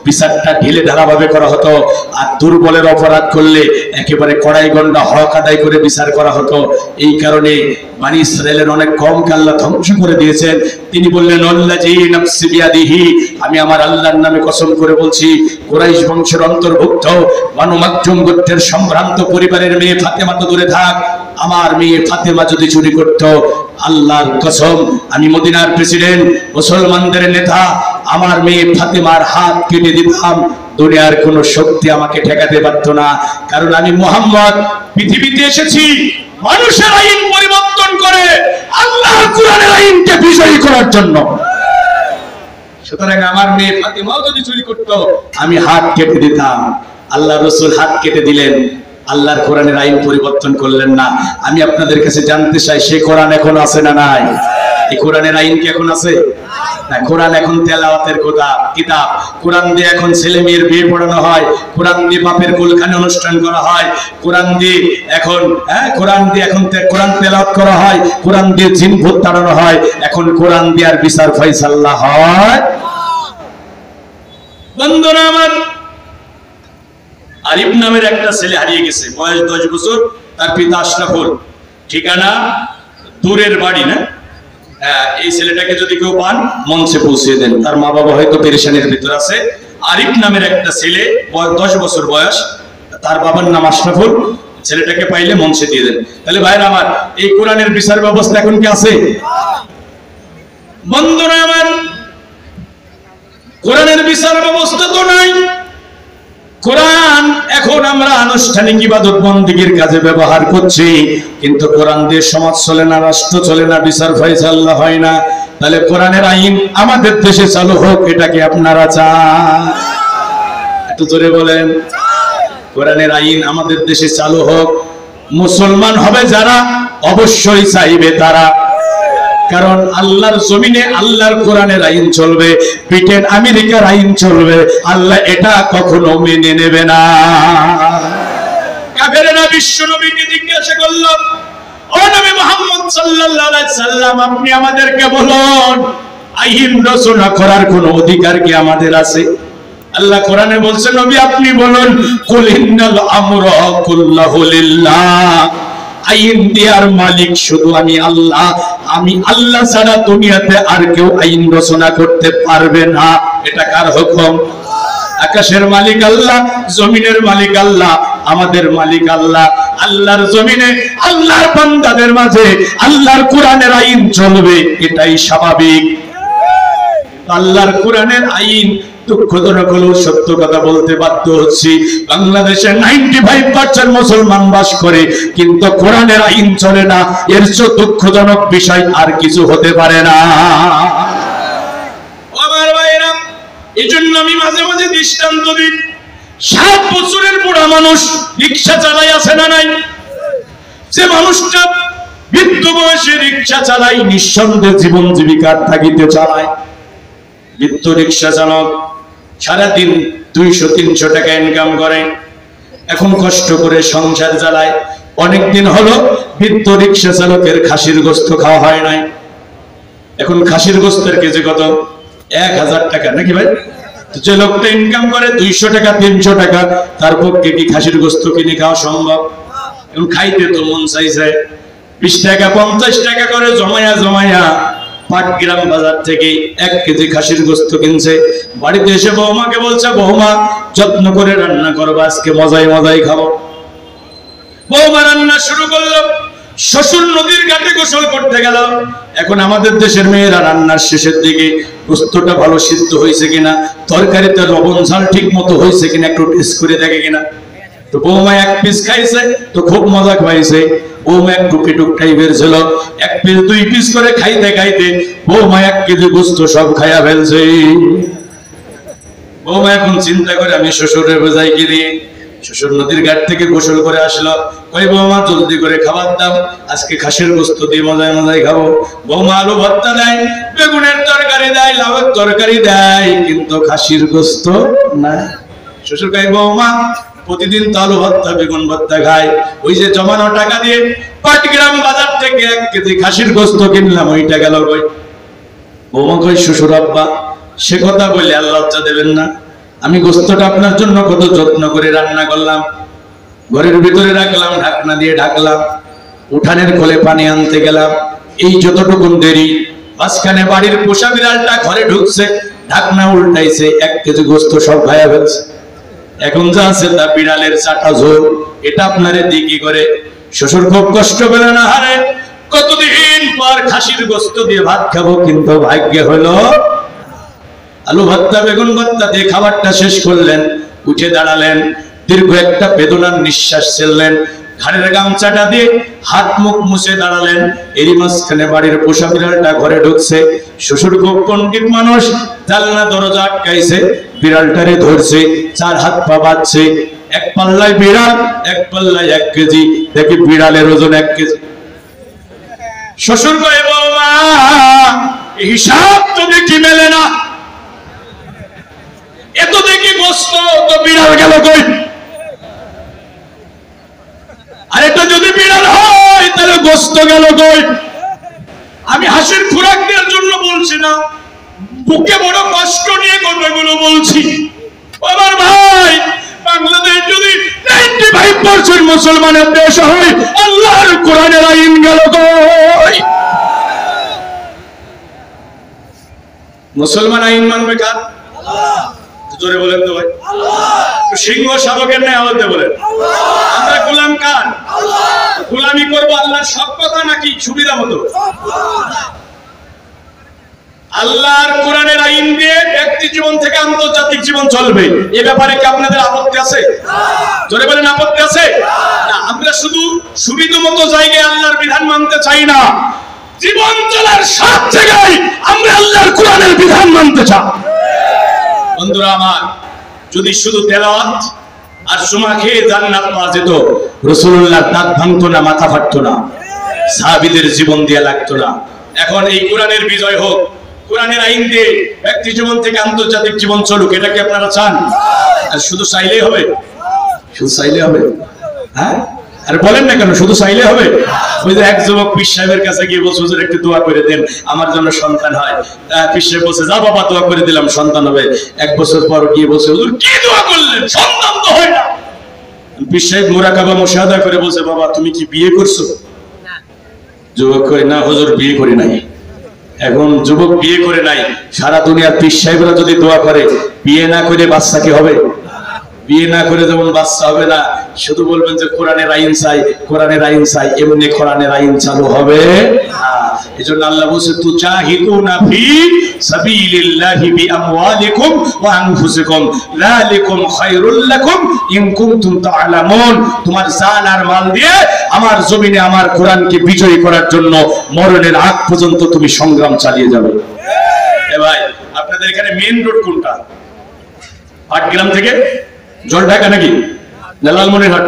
বিচারটা ঢিলে ঢালাভাবে করা হতো, আর দুর্বলের অপরাধ করলে একেবারে কড়াই গন্ডা হক আদায় করে বিচার করা হতো। এই কারণে বনি ইসরাইলের অনেক কওমকে আল্লাহ ধ্বংস করে দিয়েছেন। তিনি বললেন আল্লাযী নাফসি বিয়াদিহি, আমি আমার আল্লাহর নামে কসম করে বলছি, কুরাইশ বংশের অন্তর্ভুক্ত বানু মাকজুম গোত্রের সম্ভ্রান্ত পরিবারের মেয়ে ফাতেমা তো দূরে থাক, আমার মেয়ে ফাতেমা যদি চুরি করত, আল্লাহর কসম আমি মদিনার প্রেসিডেন্ট, মুসলমানদের নেতা, আমার মেয়ে ফাতেমার হাত কেটে দিতাম। দুনিয়ার কোন শক্তি আমাকে ঠেকাতে পারত না, কারণ আমি মুহাম্মদ পৃথিবীতে এসেছি মানুষের আইন পরিবর্তন করে আল্লাহর কোরআনের আইনকে বিজয়ী করার জন্য। সুতরাং আমার মেয়ে ফাতেমাও যদি চুরি করত আমি হাত কেটে দিতাম। আল্লাহ রাসূল হাত কেটে দিলেন, আল্লাহর কোরআনের আইন পরিবর্তন করলেন না। আমি আপনাদের কাছে জানতে চাই, সে কোরআন এখন আছে না নাই? এই কোরআনের আইন কি এখন আছে? না, কোরআন এখন তেলাওয়াতের কিতাব। কোরআন দিয়ে এখন ছেলে মেয়ের বিয়ে পড়ানো হয়, কোরআন দিয়ে বাপের কুলখানি অনুষ্ঠান করা হয়, কোরআন দিয়ে এখন কোরআন তেলাওয়াত করা হয়, কোরআন দিয়ে জিন ভূত তাড়ানো হয়, এখন কোরআন দিয়ে আর বিচার ফয়সালা হয়। বন্ধুরা আমার, আরিফ নামের একটা ছেলে হারিয়ে গেছে, বয়স 10 বছর, তার পিতা আশরাফুল, ঠিকানা দূরের বাড়ি না। এই ছেলেটাকে যদি কেউ পান মঞ্চে পৌঁছে দেন, তার মা বাবা হয়তো পেরেশানির ভিতর আছে। আরিফ নামের একটা ছেলে, 10 বছর বয়স, তার বাবার নাম আশরাফুল, ছেলেটাকে পাইলে মঞ্চে দিয়ে দেন। তাহলে ভাইরা আমার, এই কোরআনের বিচার ব্যবস্থা এখন কি আছে? বন্ধুরা আমার, কোরআনের বিচার ব্যবস্থা তো নাই। কোরআন এখন আমরা আনুষ্ঠানিক ইবাদত বন্দেগীর কাজে ব্যবহার করছি, কিন্তু কোরআন দিয়ে সমাজ চলে না, রাষ্ট্র চলে না, বিচার ফয়সালা হয় না। তাহলে কোরআনের আইন আমাদের দেশে চালু হোক, এটা কি আপনারা চান? একটু জোরে বলেন। কোরআনের আইন আমাদের দেশে চালু হোক। মুসলমান হবে যারা, অবশ্যই চাইবে তারা। কারণ আল্লাহর জমিনে আল্লাহর কোরআনের আইন চলবে, ব্রিটেন আমেরিকার আইন চলবে, আল্লাহ এটা কখনো মেনে নেবে না। কাফেরেরা বিশ্ব নবীকে জিজ্ঞাসা করল, ও নবী মুহাম্মদ সাল্লাল্লাহু আলাইহি সাল্লাম, আপনি আমাদেরকে বলুন, আইন রচনা করার কোন অধিকার কি আমাদের আছে? আল্লাহ কোরআনে বলছেন, নবী আপনি বলুন, কুল ইন্নাল আমরা কুল্লাহু লিল্লাহ, আইন দেওয়ার মালিক শুধু আমি আল্লাহ, আমি আল্লাহ ছাড়া দুনিয়াতে আর কেউ আইন রচনা করতে পারবে না। এটা কার হুকুম? আকাশের মালিক আল্লাহ, জমিনের মালিক আল্লাহ, আমাদের মালিক আল্লাহ। আল্লাহর জমিনে আল্লাহর বান্দাদের মাঝে আল্লাহর কোরআনের আইন চলবে, এটাই স্বাভাবিক। আল্লাহর কোরআনের আইন, দুঃখজনক হলেও সত্য কথা বলতে বাধ্য হচ্ছি, বাংলাদেশে 95% মুসলমান বাস করে, কিন্তু কোরআনের আইন চলে না। এর চেয়ে দুঃখজনক বিষয় আর কিছু হতে পারে না। আমার ভাইরা, এজন্য আমি মাঝে মাঝে দৃষ্টান্ত দিই। 7 বছরের বুড়া মানুষ রিক্সা চালায়, আছে না নাই? যে মানুষটা বৃদ্ধ বয়সে রিক্সা চালায়, নিঃসন্দেহে জীবন জীবিকার তাগিদে চালায়। বৃদ্ধ রিক্সা চালক সারাদিন 200-300 টাকা ইনকাম করে, এখন কষ্ট করে সংসার চালায়। অনেকদিন হলো বৃদ্ধ রিক্সা চালকের খাসির গোস্ত খাওয়া হয় নাই। এখন খাসির গোস্তের কেজি কত? 1000 টাকা, নাকি ভাই? যে লোকটা ইনকাম করে 200 টাকা 300 টাকা, তার পক্ষে কি খাসির গোস্ত কিনে খাওয়া সম্ভব? এখন খাইতে তো মন চাইছে। 20 টাকা 50 টাকা করে জমায়া জমায়া পাটগ্রাম বাজার থেকে 1 কেজি খাসির গোস্ত কিনছে। বাড়িতে এসে বৌমাকে বলছে, বৌমা যত্ন করে রান্না করবো, আজকে মজাই মজাই খাবো। বৌমা রান্না শুরু করলো, শ্বশুর নদীর ঘাটে গোসল করতে গেল। এখন আমাদের দেশের মেয়েরা রান্নার শেষের দিকে গোস্তটা ভালো সিদ্ধ হয়েছে কিনা, তরকারিতে লবণ ঝাল ঠিক মতো হয়েছে কিনা একটু টেস্ট করে দেখে কিনা। তো বৌমা 1 পিস খাইছে, তো খুব মজা পাইছে। বৌমা একটু পেটুক টাইপের ছিল, 1 পিস 2 পিস করে খাইতে খাইতে বৌমা 1 কেজি গোস্ত সব খাইয়া ফেলছে। বৌমা এখন চিন্তা করে, আমি শ্বশুরের বোঝাই কি দিয়ে। শ্বশুর নদীর ঘাট থেকে গোসল করে আসলো, কই বৌমা জলদি করে খাবার দাও, আজকে খাসির গোস্ত দিয়ে মজায় মজায় খাবো। বৌমা আলু ভর্তা দেয়, বেগুনের তরকারি দেয়, লাউয়ের তরকারি দেয়, কিন্তু খাসির গোস্ত না। শ্বশুর কয়, বৌমা প্রতিদিন তো আলু ভর্তা বেগুন ভর্তা খায়, ওই যে জমানো টাকা দিয়ে পাটগ্রাম বাজার থেকে 1 কেজি খাসির গোস্ত কিনলাম, ওইটা গেল কই? বৌমা কই, শ্বশুর আব্বা সে কথা বলে আর লজ্জা দেবেন না, আমি গোস্তটা আপনার জন্য কত যত্ন করে রান্না করলাম, ঘরের ভিতরে রাখলাম, ঢাকনা দিয়ে ঢাকলাম, উঠানের কোলে পানি আনতে গেলাম, এই যতটুকু দেরি, মাঝখানে বাড়ির পোষা বিড়ালটা ঘরে ঢুকছে, ঢাকনা উল্টাইছে, 1 কেজি গোস্ত সব খাইয়া ফেলছে। এখন যা আছে তা বিড়ালের চাটা ঝোল, এটা আপনারে দিয়ে কি করে? শ্বশুর খুব কষ্ট পেলেন, আরে কতদিন পর খাসির গোস্ত দিয়ে ভাত খাবো, কিন্তু ভাগ্যে হলো আলু ভর্তা বেগুন ভর্তা দিয়ে খাবারটা শেষ করলেন, উঠে দাঁড়ালেন, দীর্ঘ একটা বেদনার নিঃশ্বাস ছেড়লেন, ঘাড়ের গামছাটা দিয়ে হাত মুখ মুছে দাঁড়ালেন। এরই মাঝখানে বাড়ির পোষা বিড়ালটা ঘরে ঢুকছে। শ্বশুর খুব পণ্ডিত মানুষ, জানলা দরজা আটকাইছে, বিড়ালটারে ধরছে, 4 হাত পা বাঁধছে। 1 পাল্লায় বিড়াল, 1 পাল্লায় 1 কেজি, দেখি বিড়ালের ওজন 1 কেজি। শ্বশুর কয়, বৌমা হিসাব তো দেখি মেলে না, এত দেখি গোস্ত, তো বিড়াল গেল কই? আর এটা যদি বিড়াল হয় তাহলে গোস্ত গেল কই? আমি হাসির খোরাক দেওয়ার জন্য বলছি না, বুকে বড় কষ্ট নিয়ে কথাগুলো বলছি। আমার ভাই, বাংলাদেশ যদি 95% মুসলমানের দেশ হয়, আল্লাহর কোরআনের আইন গেল কই? মুসলমান আইন মানবে কার? জোরে বলেন তো ভাই। সিংহ শাবকের ন্যায় আওয়াজ দিয়ে বলেন, আমরা গোলাম কার? গোলামি করবো আল্লাহর সব কথা নাকি সুবিধা মতো? আল্লাহর কোরআনের আইন দিয়ে ব্যক্তি জীবন থেকে আন্তর্জাতিক জীবন চলবে, এ ব্যাপারে কি আপনাদের আপত্তি আছে? জোরে বলেন, আপত্তি আছে? না, আমরা শুধু সুবিধা মতো জায়গায় আল্লাহর বিধান মানতে চাই না, জীবন চলার সব জায়গায় আমরা আল্লাহর কোরআনের বিধান মানতে চাই। বন্ধুরা আমার, যদি শুধু তেলাওয়াত আর সুমা খেয়ে জান্নাত পাওয়া যেত, রাসূলুল্লাহ দাঁত ভাঙতো না, মাথা ফাটতো না, সাহাবীদের জীবন দিয়ে লাগতো না। এখন এই কোরআনের বিজয় হোক, কোরআনের আইন দিয়ে ব্যক্তি জীবন থেকে আন্তর্জাতিক জীবন চলুক, এটা কি আপনারা চান? আর শুধু চাইলেই হবে? শুধু চাইলে হবে? হ্যাঁ, আর বলেন না কেন শুধু চাইলে হবে? ওই যে এক যুবক পীর সাহেবের কাছে গিয়ে বলছে, হুজুর একটু দোয়া করে দেন আমার জন্য সন্তান হয়। পীর সাহেব বলছে, যা বাবা, দোয়া করে দিলাম, সন্তান হবে। এক বছর পর গিয়ে বলছে, হুজুর কি দোয়া করলেন, সন্তান তো হয় না। পীর সাহেব মুরাকাবা মুশাহাদা করে বলছে, বাবা তুমি কি বিয়ে করছো? যুবক কয়, না হুজুর বিয়ে করি নাই। এখন যুবক বিয়ে করে নাই, সারা দুনিয়ার পীর সাহেবরা যদি দোয়া করে, বিয়ে না করে বাচ্চা কি হবে? বিয়ে না করে যেমন বাচ্চা হবে না, শুধু বলবেন যে কোরআনের আইন চাই, কোরআনের আইন চাই, এমনি কোরআনের আইন চালু হবে না। এজন্য আল্লাহ বলেছে, তুজাহিদুনা ফি সাবিলিল্লাহি বিআমওয়ালিকুম ওয়া আনফুসিকুম যালিকুম খায়রুল লাকুম ইন কুনতুম তা'লামুন। তোমার জান আর মাল দিয়ে আমার জমিনে আমার কোরআনকে বিজয়ী করার জন্য মরণের আগ পর্যন্ত তুমি সংগ্রাম চালিয়ে যাবে। এ ভাই, আপনাদের এখানে মেইন রোড কোনটা? পাটগ্রাম থেকে জলঢাকা নাকি লালমনিরহাট?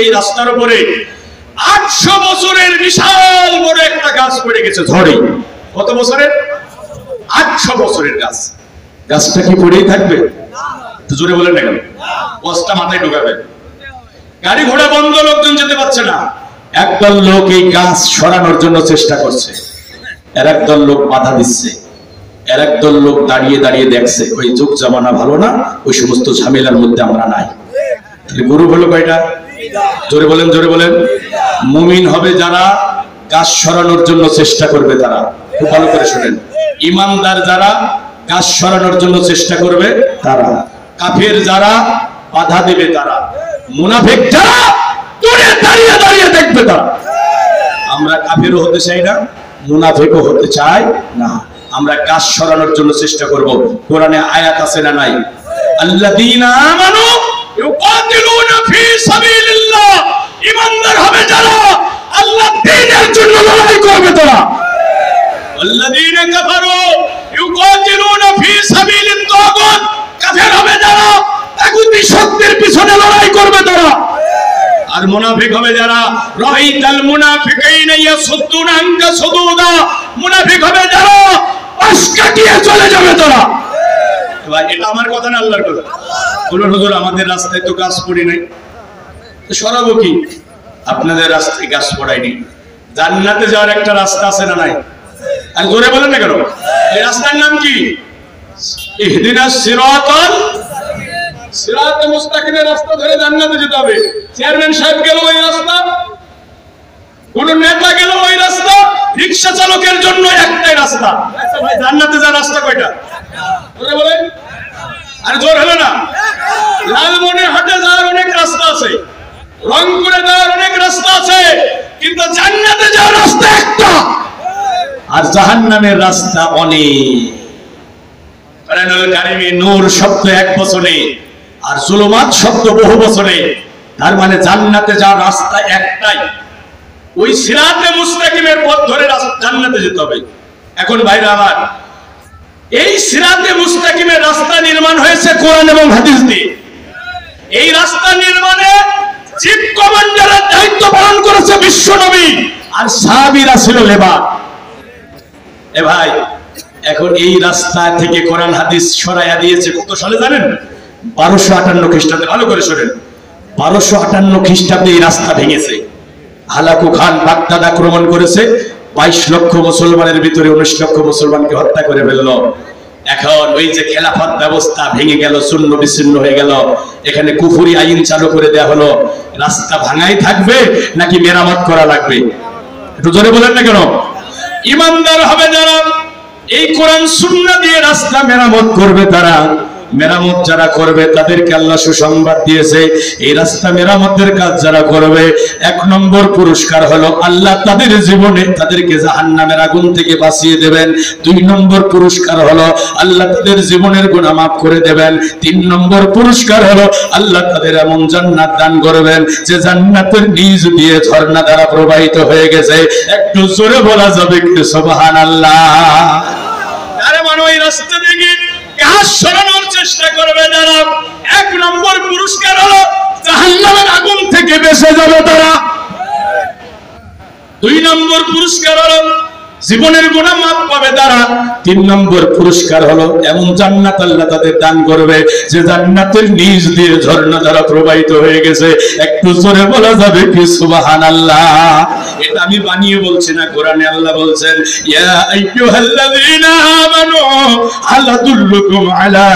এই রাস্তার উপরে 800 বছরের বিশাল বড় একটা গাছ পড়ে গেছে ঝড়ে। কত বছরের? 800 বছরের গাছ। গাছটা কি পড়েই থাকবে? জোরে বলেন না কেন, বস্তা মাথায় ঢোকাবে। গাড়ি ঘোড়া বন্ধ, লোকজন যেতে পারছে না। একদল লোক এই গাছ সরানোর জন্য চেষ্টা করছে, আর একদল লোক বাধা দিচ্ছে, আর একদল লোক দাঁড়িয়ে দাঁড়িয়ে দেখছে। ওই যুগ জামানা ভালো না, ওই সমস্ত ঝামেলার মধ্যে আমরা নাই। গুরু হলো কয়টা? জোরে বলেন, জোরে বলেন। মুমিন হবে যারা গাছ সরানোর জন্য চেষ্টা করবে, তারা। খুব ভালো করে শুনেন, ইমানদার যারা গাছ সরানোর জন্য চেষ্টা করবে তারা, কাফের যারা বাধা দেবে তারা, মুনাফিক যারা দূরে দাঁড়িয়ে দাঁড়িয়ে দেখবে তারা। আমরা কাফেরও হতে চাই না, মুনাফিকও হতে চাই না। আমরা গাছ সরানোর জন্য চেষ্টা করব। কোরআনে আয়াত আছে না নাই? আল্লাযীনা আমানু ইউকাতিলুনা ফি সাবিলিল্লাহ, ঈমানদার হবে যারা আল্লাহর দ্বীনের জন্য লড়াই করবে তারা। আল্লাযীনা কাফারু ইউকাতিলুনা ফি সাবিলিত তাগুত, কাফের হবে যারা তাগুতি শক্তির পিছনে লড়াই করবে তারা। আর মুনাফিক হবে যারা, রাইতাল মুনাফিকিনা ইয়াসুদ্দুনা আনকা সুদুদা, মুনাফিক হবে যারা পাশ কাটিয়ে চলে যাবে তারা। ভাই, এটা আমার কথা না আল্লাহর কথা? বলুন হুজুর, আমাদের রাস্তায় তো গাছ পড়ে নাই, সরাবো কি? আপনাদের রাস্তায় গাছ পড়ায়নি। জান্নাতে যাওয়ার একটা রাস্তা আছে না নাই? আর জোরে বলেন না কেন? এই রাস্তার নাম কি? ইহদিনাস সিরাতাল মুস্তাকিমের রাস্তা ধরে জান্নাতে যেতে হবে। চেয়ারম্যান সাহেব গেল ওই রাস্তা, কোন নেতা গেল ওই রাস্তা, রিকশা চালকের জন্য একটাই রাস্তা। আচ্ছা ভাই, জান্নাতে যাওয়ার রাস্তা কয়টা? জোরে বলেন। আর জোর হলো না? লালমনিরহাটে যাওয়ার অনেক রাস্তা আছে, রংপুরে যাওয়ার অনেক রাস্তা আছে, কিন্তু জান্নাতে যাওয়ার রাস্তা একটা, আর জাহান্নামের রাস্তা অনেক। কোরআনুল কারীমে নূর শব্দ এক বছরে, আর জুলুমাত শব্দ বহু বছরে। তার মানে জান্নাতে যাওয়ার রাস্তা একটাই, ওই সিরাতে মুস্তাকিমের পথ ধরে জান্নাতে যেতে হবে। এখন ভাইরা আমার, এই সিরাতে মুস্তাকিমের রাস্তা নির্মাণ হয়েছে কোরআন এবং হাদিস দিয়ে। এই রাস্তা নির্মাণে চিফ কমান্ডারের দায়িত্ব পালন করেছে বিশ্ব নবী, আর সাহাবীরা ছিল লেবার। এ ভাই, এখন এই রাস্তা থেকে কোরআন হাদিস সরাইয়া দিয়েছে কত সালে জানেন? 1258 খ্রিস্টাব্দে। ভালো করে শোনেন, 1258 খ্রিস্টাব্দে এই রাস্তা ভেঙেছে। হালাকু খান বাগদাদ আক্রমণ করেছে, 22 লক্ষ মুসলমানের ভিতরে 19 লক্ষ মুসলমানকে হত্যা করে ফেললো। এখন ওই যে খেলাফত ব্যবস্থা ভেঙে গেল, শূন্য বিচ্ছিন্ন হয়ে গেল, এখানে কুফরি আইন চালু করে দেয়া হলো। রাস্তা ভাঙাই থাকবে নাকি মেরামত করা লাগবে? একটু জোরে বলেন না কেন? ইমানদার হবে যারা, এই কোরআন সুন্নাহ দিয়ে রাস্তা মেরামত করবে তারা। মেরামত যারা করবে তাদেরকে আল্লাহ সুসংবাদ দিয়েছে, এই রাস্তা মেরামতের কাজ যারা করবে 1 নম্বর পুরস্কার হলো আল্লাহ তাদের জীবনে তাদেরকে জাহান্নামের আগুন থেকে বাঁচিয়ে দেবেন। 2 নম্বর পুরস্কার হলো আল্লাহ তাদের জীবনের গুনাহ মাফ করে দেবেন। 3 নম্বর পুরস্কার হলো আল্লাহ তাদের এমন জান্নাত দান করবেন যে জান্নাতের নিচ দিয়ে ঝর্ণা দ্বারা প্রবাহিত হয়ে গেছে। একটু জোরে বলা যাবে কি সুবহানাল্লাহ। আরে মানো এই রাস্তা থেকে কাজ সরানোর চেষ্টা করবে যারা, 1 নম্বর পুরস্কার হলো জাহান্নামের আগুন থেকে বেঁচে যাবে তারা। 2 নম্বর পুরস্কার হলো জীবনের গুনাহ মাফ পাবে তারা। 3 নম্বর পুরস্কার হলো এমন জান্নাত আল্লাহ তাদের দান করবে যে জান্নাতের নিচ দিয়ে ঝর্ণা দ্বারা প্রবাহিত হয়ে গেছে। একটু জোরে বলা যাবে কি সুবহানাল্লাহ। এটা আমি বানিয়ে বলছি না, কোরআনে আল্লাহ বলছেন ইয়া আইয়ুহাল্লাযীনা আমানু হাল আদুল্লুকুম আলা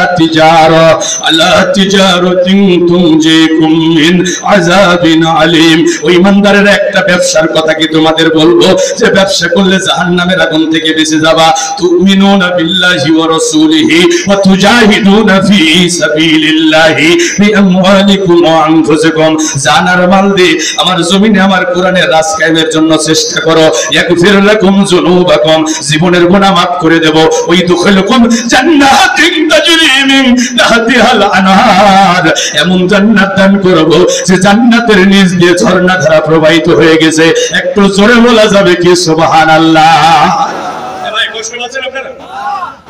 তিজারাতিন তুনজিকুম মিন আযাবিন আলীম। ওই ইমানদারের একটা ব্যবসার কথা কি তোমাদের বলবো যে ব্যবসা করলে জাহান্নামের আগুন থেকে বেঁচে যাবা? তুমিনুনা বিল্লাহি ওয়া রাসূলিহি ওয়া তুজাহিদুনা ফি সাবিলিল্লাহি বিআমওয়ালিকুম ওয়া আনফুসিকুম। জানার মাল দিয়ে আমার জমিনে আমার কোরআনের রাজ কায়েমের জন্য চেষ্টা করো। ইয়াগফির লাকুম যুনুবাকুম, জীবনের গুনাহ মাফ করে দেব। ওই দুখলকুম জান্নাতিন তাজরি মিন তাহতিহাল আনহার, এমন জান্নাত দান করব যে জান্নাতের নিচ দিয়ে ঝর্ণা ধারা প্রবাহিত হয়ে গেছে। একটু জোরে বলা যাবে কি সুবহানাল্লাহ। ভাই কষ্ট পাচ্ছেন আপনারা?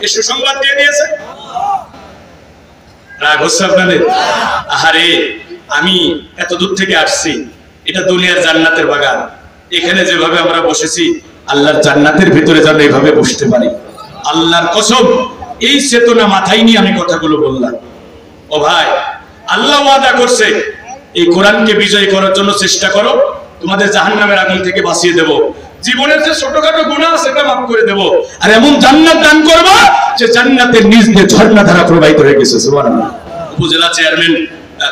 এই সুসংবাদ দিয়ে দিয়েছে, রাগ হচ্ছে আপনাদের? আরে আমি এত দূর থেকে আসছি, এটা দুনিয়ার জান্নাতের বাগান। এখানে যেভাবে আমরা বসেছি আল্লাহর জান্নাতের ভিতরে যেন এইভাবে বসতে পারি। আল্লাহর কসম, এই চেতনা মাথায় নিয়ে আমি কথাগুলো বললাম। ও ভাই, আল্লাহ ওয়াদা করছে এই কোরআনকে বিজয় করার জন্য চেষ্টা করো, তোমাদের জাহান্নামের আগুন থেকে বাঁচিয়ে দেব, জীবনের যে ছোটখাটো গুনাহ সেটা মাফ করে দেব, আর এমন জান্নাত দান করব যে জান্নাতের নিচ দিয়ে ঝর্ণা ধারা প্রবাহিত হয়ে গেছে। সুবহানাল্লাহ। উপজেলা চেয়ারম্যান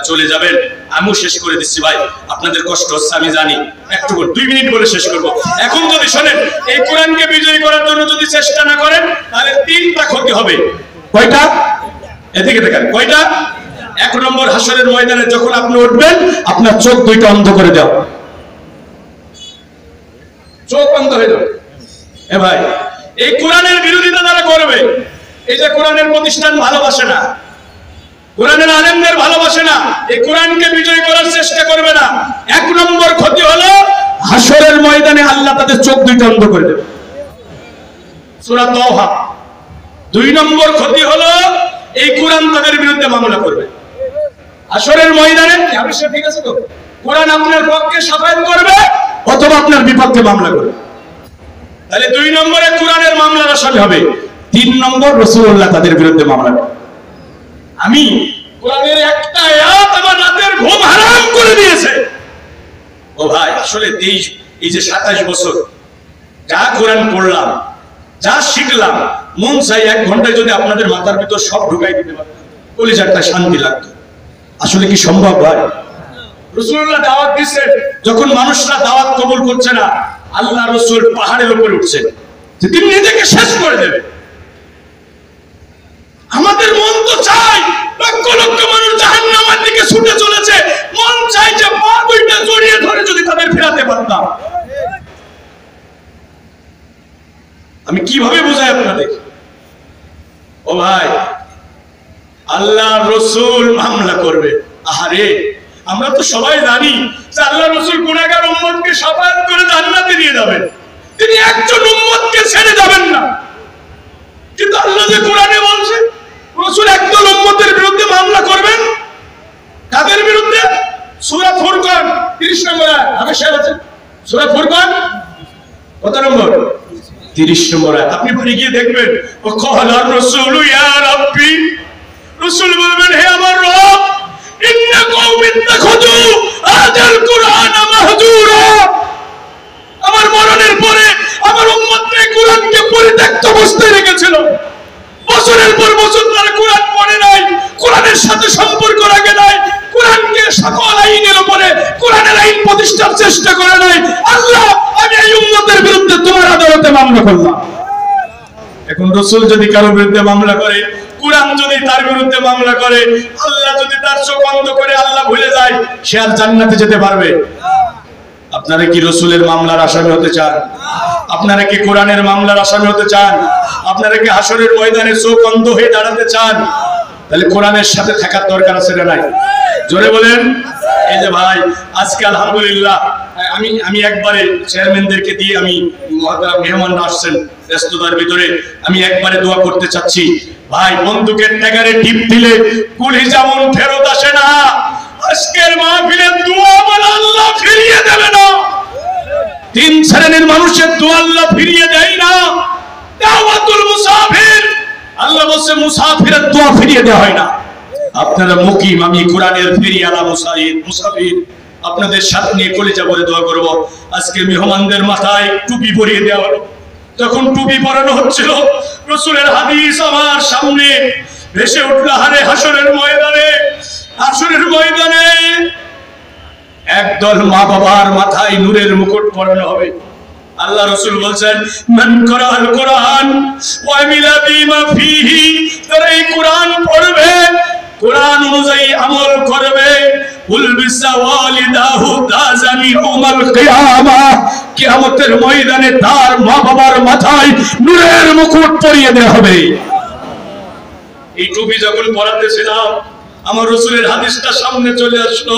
চলে যাবেন, আমিও শেষ করে দিচ্ছি ভাই, আপনাদের কষ্ট হচ্ছে আমি জানি, একটু 2 মিনিট বলে শেষ করব। এখন যদি শোনেন, এই কোরআনকে বিজয় করার জন্য যদি চেষ্টা না করেন তাহলে 3টা ক্ষতি হবে। কয়টা? এদিকে দেখেন, কয়টা? 1 নম্বর, হাসরের ময়দানে যখন আপনি উঠবেন আপনার চোখ 2টা অন্ধ করে দাও, চোখ বন্ধ হয়ে যাবে। এ ভাই, এই কোরআনের বিরোধিতা যারা করবে, এই যে কোরআনের প্রতিষ্ঠান ভালোবাসে না, কোরআনের আলেমদের ভালোবাসে না, এই কোরআনকে বিজয় করার চেষ্টা করবে না, 1 নম্বর ক্ষতি হলো হাসরের ময়দানে আল্লাহ তাদের চোখ 2টা অন্ধ করে দেবে, সূরা তাওহা। 2 নম্বর ক্ষতি হলো এই কোরআন তাদের বিরুদ্ধে মামলা করবে হাসরের ময়দানে। ঠিক আছে তো? কোরআন আপনার পক্ষে সাফায়াত করবে অথবা আপনার বিপক্ষে মামলা করবে। তাহলে 2 নম্বরে কোরআনের মামলার আসামি হবে। 3 নম্বর, রাসূলুল্লাহ তাদের বিরুদ্ধে মামলা করবে। আমি কোরআনের একটা আয়াত আমার রাতের ঘুম হারাম করে দিয়েছে। ও ভাই, আসলে এই যে 27 বছর যা কোরআন পড়লাম, যা শিখলাম, মন চাই 1 ঘন্টায় যদি আপনাদের মাথার ভিতর সব ঢুকাই দিতে পারতাম, কলিজাটা শান্তি লাগতো। আসলে কি সম্ভব ভাই? রাসূলুল্লাহ দাওয়াত দিচ্ছেন, যখন মানুষরা দাওয়াত কবুল করছে না, আল্লাহ রাসূল পাহাড়ের উপরে উঠছেন যে তিনি নিজেকে শেষ করে দেবে। আমাদের মন তো চাই লক্ষ লক্ষ মানুষ জাহান্নামের দিকে ছুটে চলেছে, মন চাই যে পা 2টা জড়িয়ে ধরে যদি তাদের ফেরাতে পারতাম। আমি কিভাবে বোঝাই আপনাদের? ও ভাই, আল্লাহ রাসূল মামলা করবে। আরে আমরা তো সবাই জানি যে আল্লাহ রাসূল গুনাহগার উম্মতকে শাফাআত করে জান্নাতে নিয়ে যাবেন, তিনি একজন উম্মতকে ছেড়ে যাবেন না। কিন্তু আল্লাহ যে কোরআনে বলছে রাসূল একদল উম্মতের বিরুদ্ধে মামলা করবেন। কাদের বিরুদ্ধে? সূরা ফুরকান 30 নম্বর আয়াত। আমি শেয়ার আছে সূরা ফুরকান কত নম্বর? 30 নম্বর আয়াত। আপনি পড়ে গিয়ে দেখবেন, ও ক্বালা রাসূলু ইয়া রাব্বি, রাসূল বলবেন হে আমার রব, ইন্না কওমি ইত্তাখাযু হাযাল কুরআনা মাহজুরা, আমার মরণের পরে আমার উম্মতরা কোরআনকে পরিত্যক্ত অবস্থায় রেখেছিল। বছরের পর বছর তারা কোরআন পড়ে নাই, কোরআনের সাথে সম্পর্ক রাখে নাই, কোরআনকে সকল আইনের উপরে কোরআনের আইন প্রতিষ্ঠার চেষ্টা করে নাই। আল্লাহ, আমি এই উম্মতের বিরুদ্ধে তোমার আদালতে মামলা করলাম। এখন রাসূল যদি কারো বিরুদ্ধে মামলা করে, কোরআন যদি তার বিরুদ্ধে মামলা করে, আল্লাহ যদি তার চোখ বন্ধ করে আল্লাহ ভুলে যায়, সে আর জান্নাতে যেতে পারবে? আপনারা কি রসুলের মামলার আসামি হতে চান? আপনারা কি কোরআনের মামলার আসামি হতে চান? আপনারা কি হাসরের ময়দানে চোখ বন্ধ হয়ে দাঁড়াতে চান? তাহলে কোরআনের সাথে থাকার দরকার আছে না নাই? জোরে বলেন। এই যে ভাই, আজকে আলহামদুলিল্লাহ আমি একবারে চেয়ারম্যানদেরকে দিয়ে, আমি মেহমান আসছেন ব্যস্ততার ভিতরে, আমি একবারে দোয়া করতে চাচ্ছি। ভাই, বন্দুকের ট্যাগারে টিপ দিলে গুলি যেমন ফেরত আসে না, আজকের মাহফিলের দোয়া বলে আল্লাহ ফিরিয়ে দেবে না। তিন শ্রেণীর মানুষের দোয়া আল্লাহ ফিরিয়ে দেয় না। দাওয়াতুল মুসাফির, আল্লাহ বলছে মুসাফিরের দোয়া ফিরিয়ে দেওয়া হয় না। আপনারা মুকিম, আমি কোরআনের ফিরিয়ালা মুসাফির আপনাদের সাথে নিয়ে কলিজা বলে দোয়া করব। আজকে মেহমানদের মাথায় টুপি পরিয়ে দেওয়া হলো। যখন টুপি পরানো হচ্ছিল, রাসূলের হাদিস আমার সামনে ভেসে উঠল। হারে হাসরের ময়দানে, হাসরের ময়দানে একদল মা বাবার মাথায় নূরের মুকুট পরানো হবে। আল্লাহ রাসূল বলেন, মান করাল কোরআন ওয়া আমিলা বিমা ফীহি, যারা এই কোরআন পড়বে, কোরআন অনুযায়ী আমল করবে, উলবিসা ওয়ালিদাহু তাজামি ইয়াউমাল কিয়ামাহ, কিয়ামতের ময়দানে তার মা বাবার মাথায় নূরের মুকুট পরিয়ে দেওয়া হবে। এই টুপি যখন পরাতেছিলাম, আমার রাসূলের হাদিসটা সামনে চলে আসলো।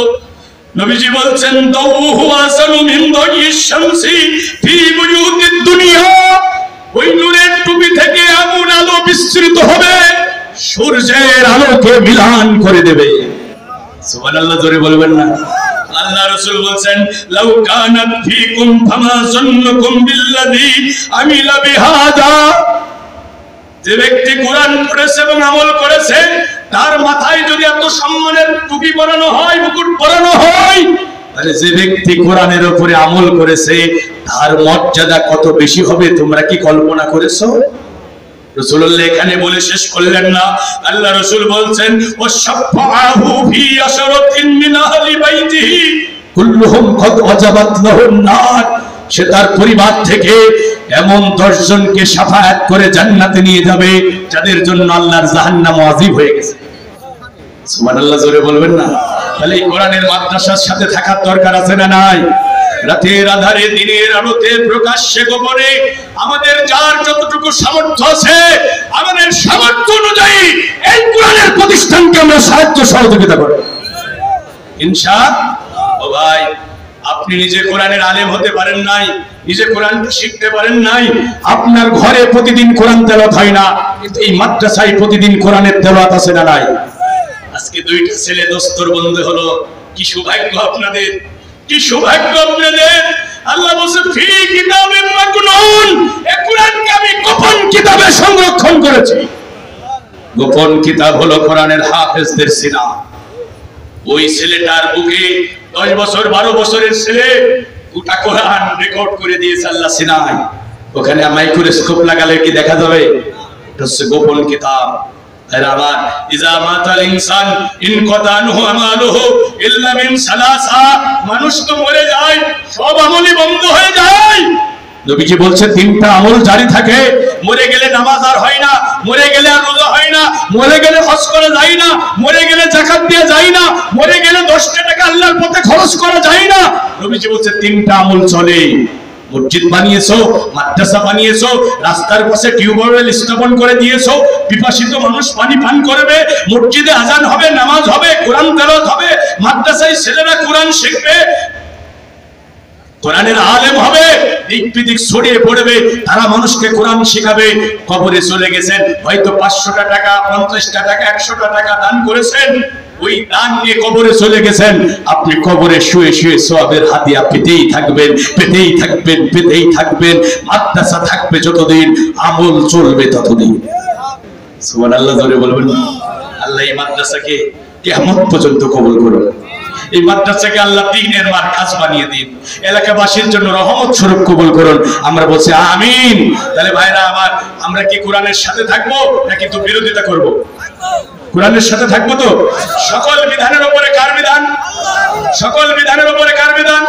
নবীজি বলছেন, দাউহু আসানু মিন দাইয়িশ শামসি ফি বুয়ুতিদ দুনিয়া, ওই নূরের টুপি থেকে এমন আলো বিস্তৃত হবে, সূর্যের আলোকে মিলান করে দেবে। সুবহানাল্লাহ, জোরে বলবেন না? আল্লাহ রাসূল বলেন, লাউ কানাত ফীকুম ফামা যন্নুকুম বিল্লাযী আমিলা বিহাদা, যে ব্যক্তি কোরআন পড়েছে এবং আমল করেছে, তার মাথায় যদি এত সম্মানের টুপি পরানো হয়, মুকুট পরানো হয়, তাহলে যে ব্যক্তি কোরআনের উপরে আমল করেছে তার মর্যাদা কত বেশি হবে তোমরা কি কল্পনা করেছো? রাসূলুল্লাহ এখানে বলে শেষ করলেন না। আল্লাহ রাসূল বলছেন, ওয়াশফাআহু ফি আশরাতিন মিন আহলি বাইতিহি কুল্লুহুম কদ ওয়াজাবাত লাহুন নার, সে তার পরিবার থেকে এমন 10 জনকে শাফায়াত করে জান্নাতে নিয়ে যাবে যাদের জন্য আল্লাহর জাহান্নাম ওয়াজিব হয়ে গেছে। সুবহানাল্লাহ, জোরে বলবেন না? তাহলে এই কোরআনের মাদ্রাসার সাথে থাকার দরকার আছে না নাই? রাতের আধারে দিনের আলোতে প্রকাশ্যে গোপনে আমাদের যার যতটুকু সামর্থ্য আছে, আমাদের সামর্থ্য অনুযায়ী এই কোরআনের প্রতিষ্ঠানকে আমরা সাহায্য সহযোগিতা করব ইনশাআল্লাহ। ও ভাই, আপনি নিজে কোরআনের আলেম হতে পারেন নাই, নিজে কোরআন শিখতে পারেন নাই, আপনার ঘরে প্রতিদিন কোরআন তেলাওয়াত হয় না, কিন্তু এই মাদ্রাসায় প্রতিদিন কোরআনের তেলাওয়াত আছে না নাই? আজকে 2টা ছেলে দস্তর বন্ধ হলো, কি সৌভাগ্য আপনাদের, কি সৌভাগ্য আপনাদের। আল্লাহ বলেন, ফি কিতাবিন মাকনুন, এই কোরআনকে আমি গোপন কিতাবে সংরক্ষণ করেছি। গোপন কিতাব হলো কোরআনের হাফেজদের সিনা। ওই ছেলেটার বুকে 10 বছর 12 বছরের ছেলে গোটা কোরআন রেকর্ড করে দিয়েছে আল্লাহ সিনায়। ওখানে মাইক্রোস্কোপ লাগালে কি দেখা যাবে? এটা হচ্ছে গোপন কিতাব। আবার ইজা মাতাল ইনসান ইনকাতানহু আমালুহু ইল্লা মিন সালাসা, মানুষ তো মরে যায়, সব আমলই বন্ধ হয়ে যায়। নবীজি বলছে 3টা আমল জারি থাকে, মরে গেলে নামাজ আর হয় না, মরে গেলে আর রোজা হয় না, মরে গেলে হজ করা যায় না, মরে গেলে যাকাত দেওয়া যায় না, মরে গেলে 10টা টাকা আল্লাহর পথে খরচ করা যায় না। নবীজি বলছে 3টা আমল চলে। মসজিদ বানিয়েছো, মাদ্রাসা বানিয়েছো, রাস্তার পাশে টিউবওয়েল স্থাপন করে দিয়েছো, পিপাসিত মানুষ পানি পান করবে, মসজিদে আজান হবে, নামাজ হবে, কোরআন তেলাওয়াত হবে, মাদ্রাসায় ছেলেরা কোরআন শিখবে, কোরআনের আলেম হবে, দিক বিদিক ছড়িয়ে পড়বে, তারা মানুষকে কোরআন শেখাবে। কবরে চলে গেছেন, হয়তো 500টা টাকা, 50টা টাকা, 100টা টাকা দান করেছেন, ওই দান নিয়ে কবরে চলে গেছেন। আপনি কবরে শুয়ে শুয়ে সওয়াবের হাদিয়া পেতেই থাকবেন, পেতেই থাকবেন, পেতেই থাকবেন। মাদ্রাসা থাকবে যতদিন, আমল চলবে ততদিন। সুবহানাল্লাহ, জোরে বলবেন। আল্লাহ এই মাদ্রাসাকে কিয়ামত পর্যন্ত কবুল করুন। এই মাদ্রাসাকে আল্লাহ দ্বীনের মারকাজ বানিয়ে দিন, এলাকাবাসীর জন্য রহমত স্বরূপ কবুল করুন। আমরা বলছি আমিন। তাহলে ভাইরা আমার, আমরা কি কোরআনের সাথে থাকবো নাকি তো বিরোধিতা করব? কোরআনের সাথে থাকবো তো। সকল বিধানের উপরে কার বিধান? সকল বিধানের উপরে কার বিধান?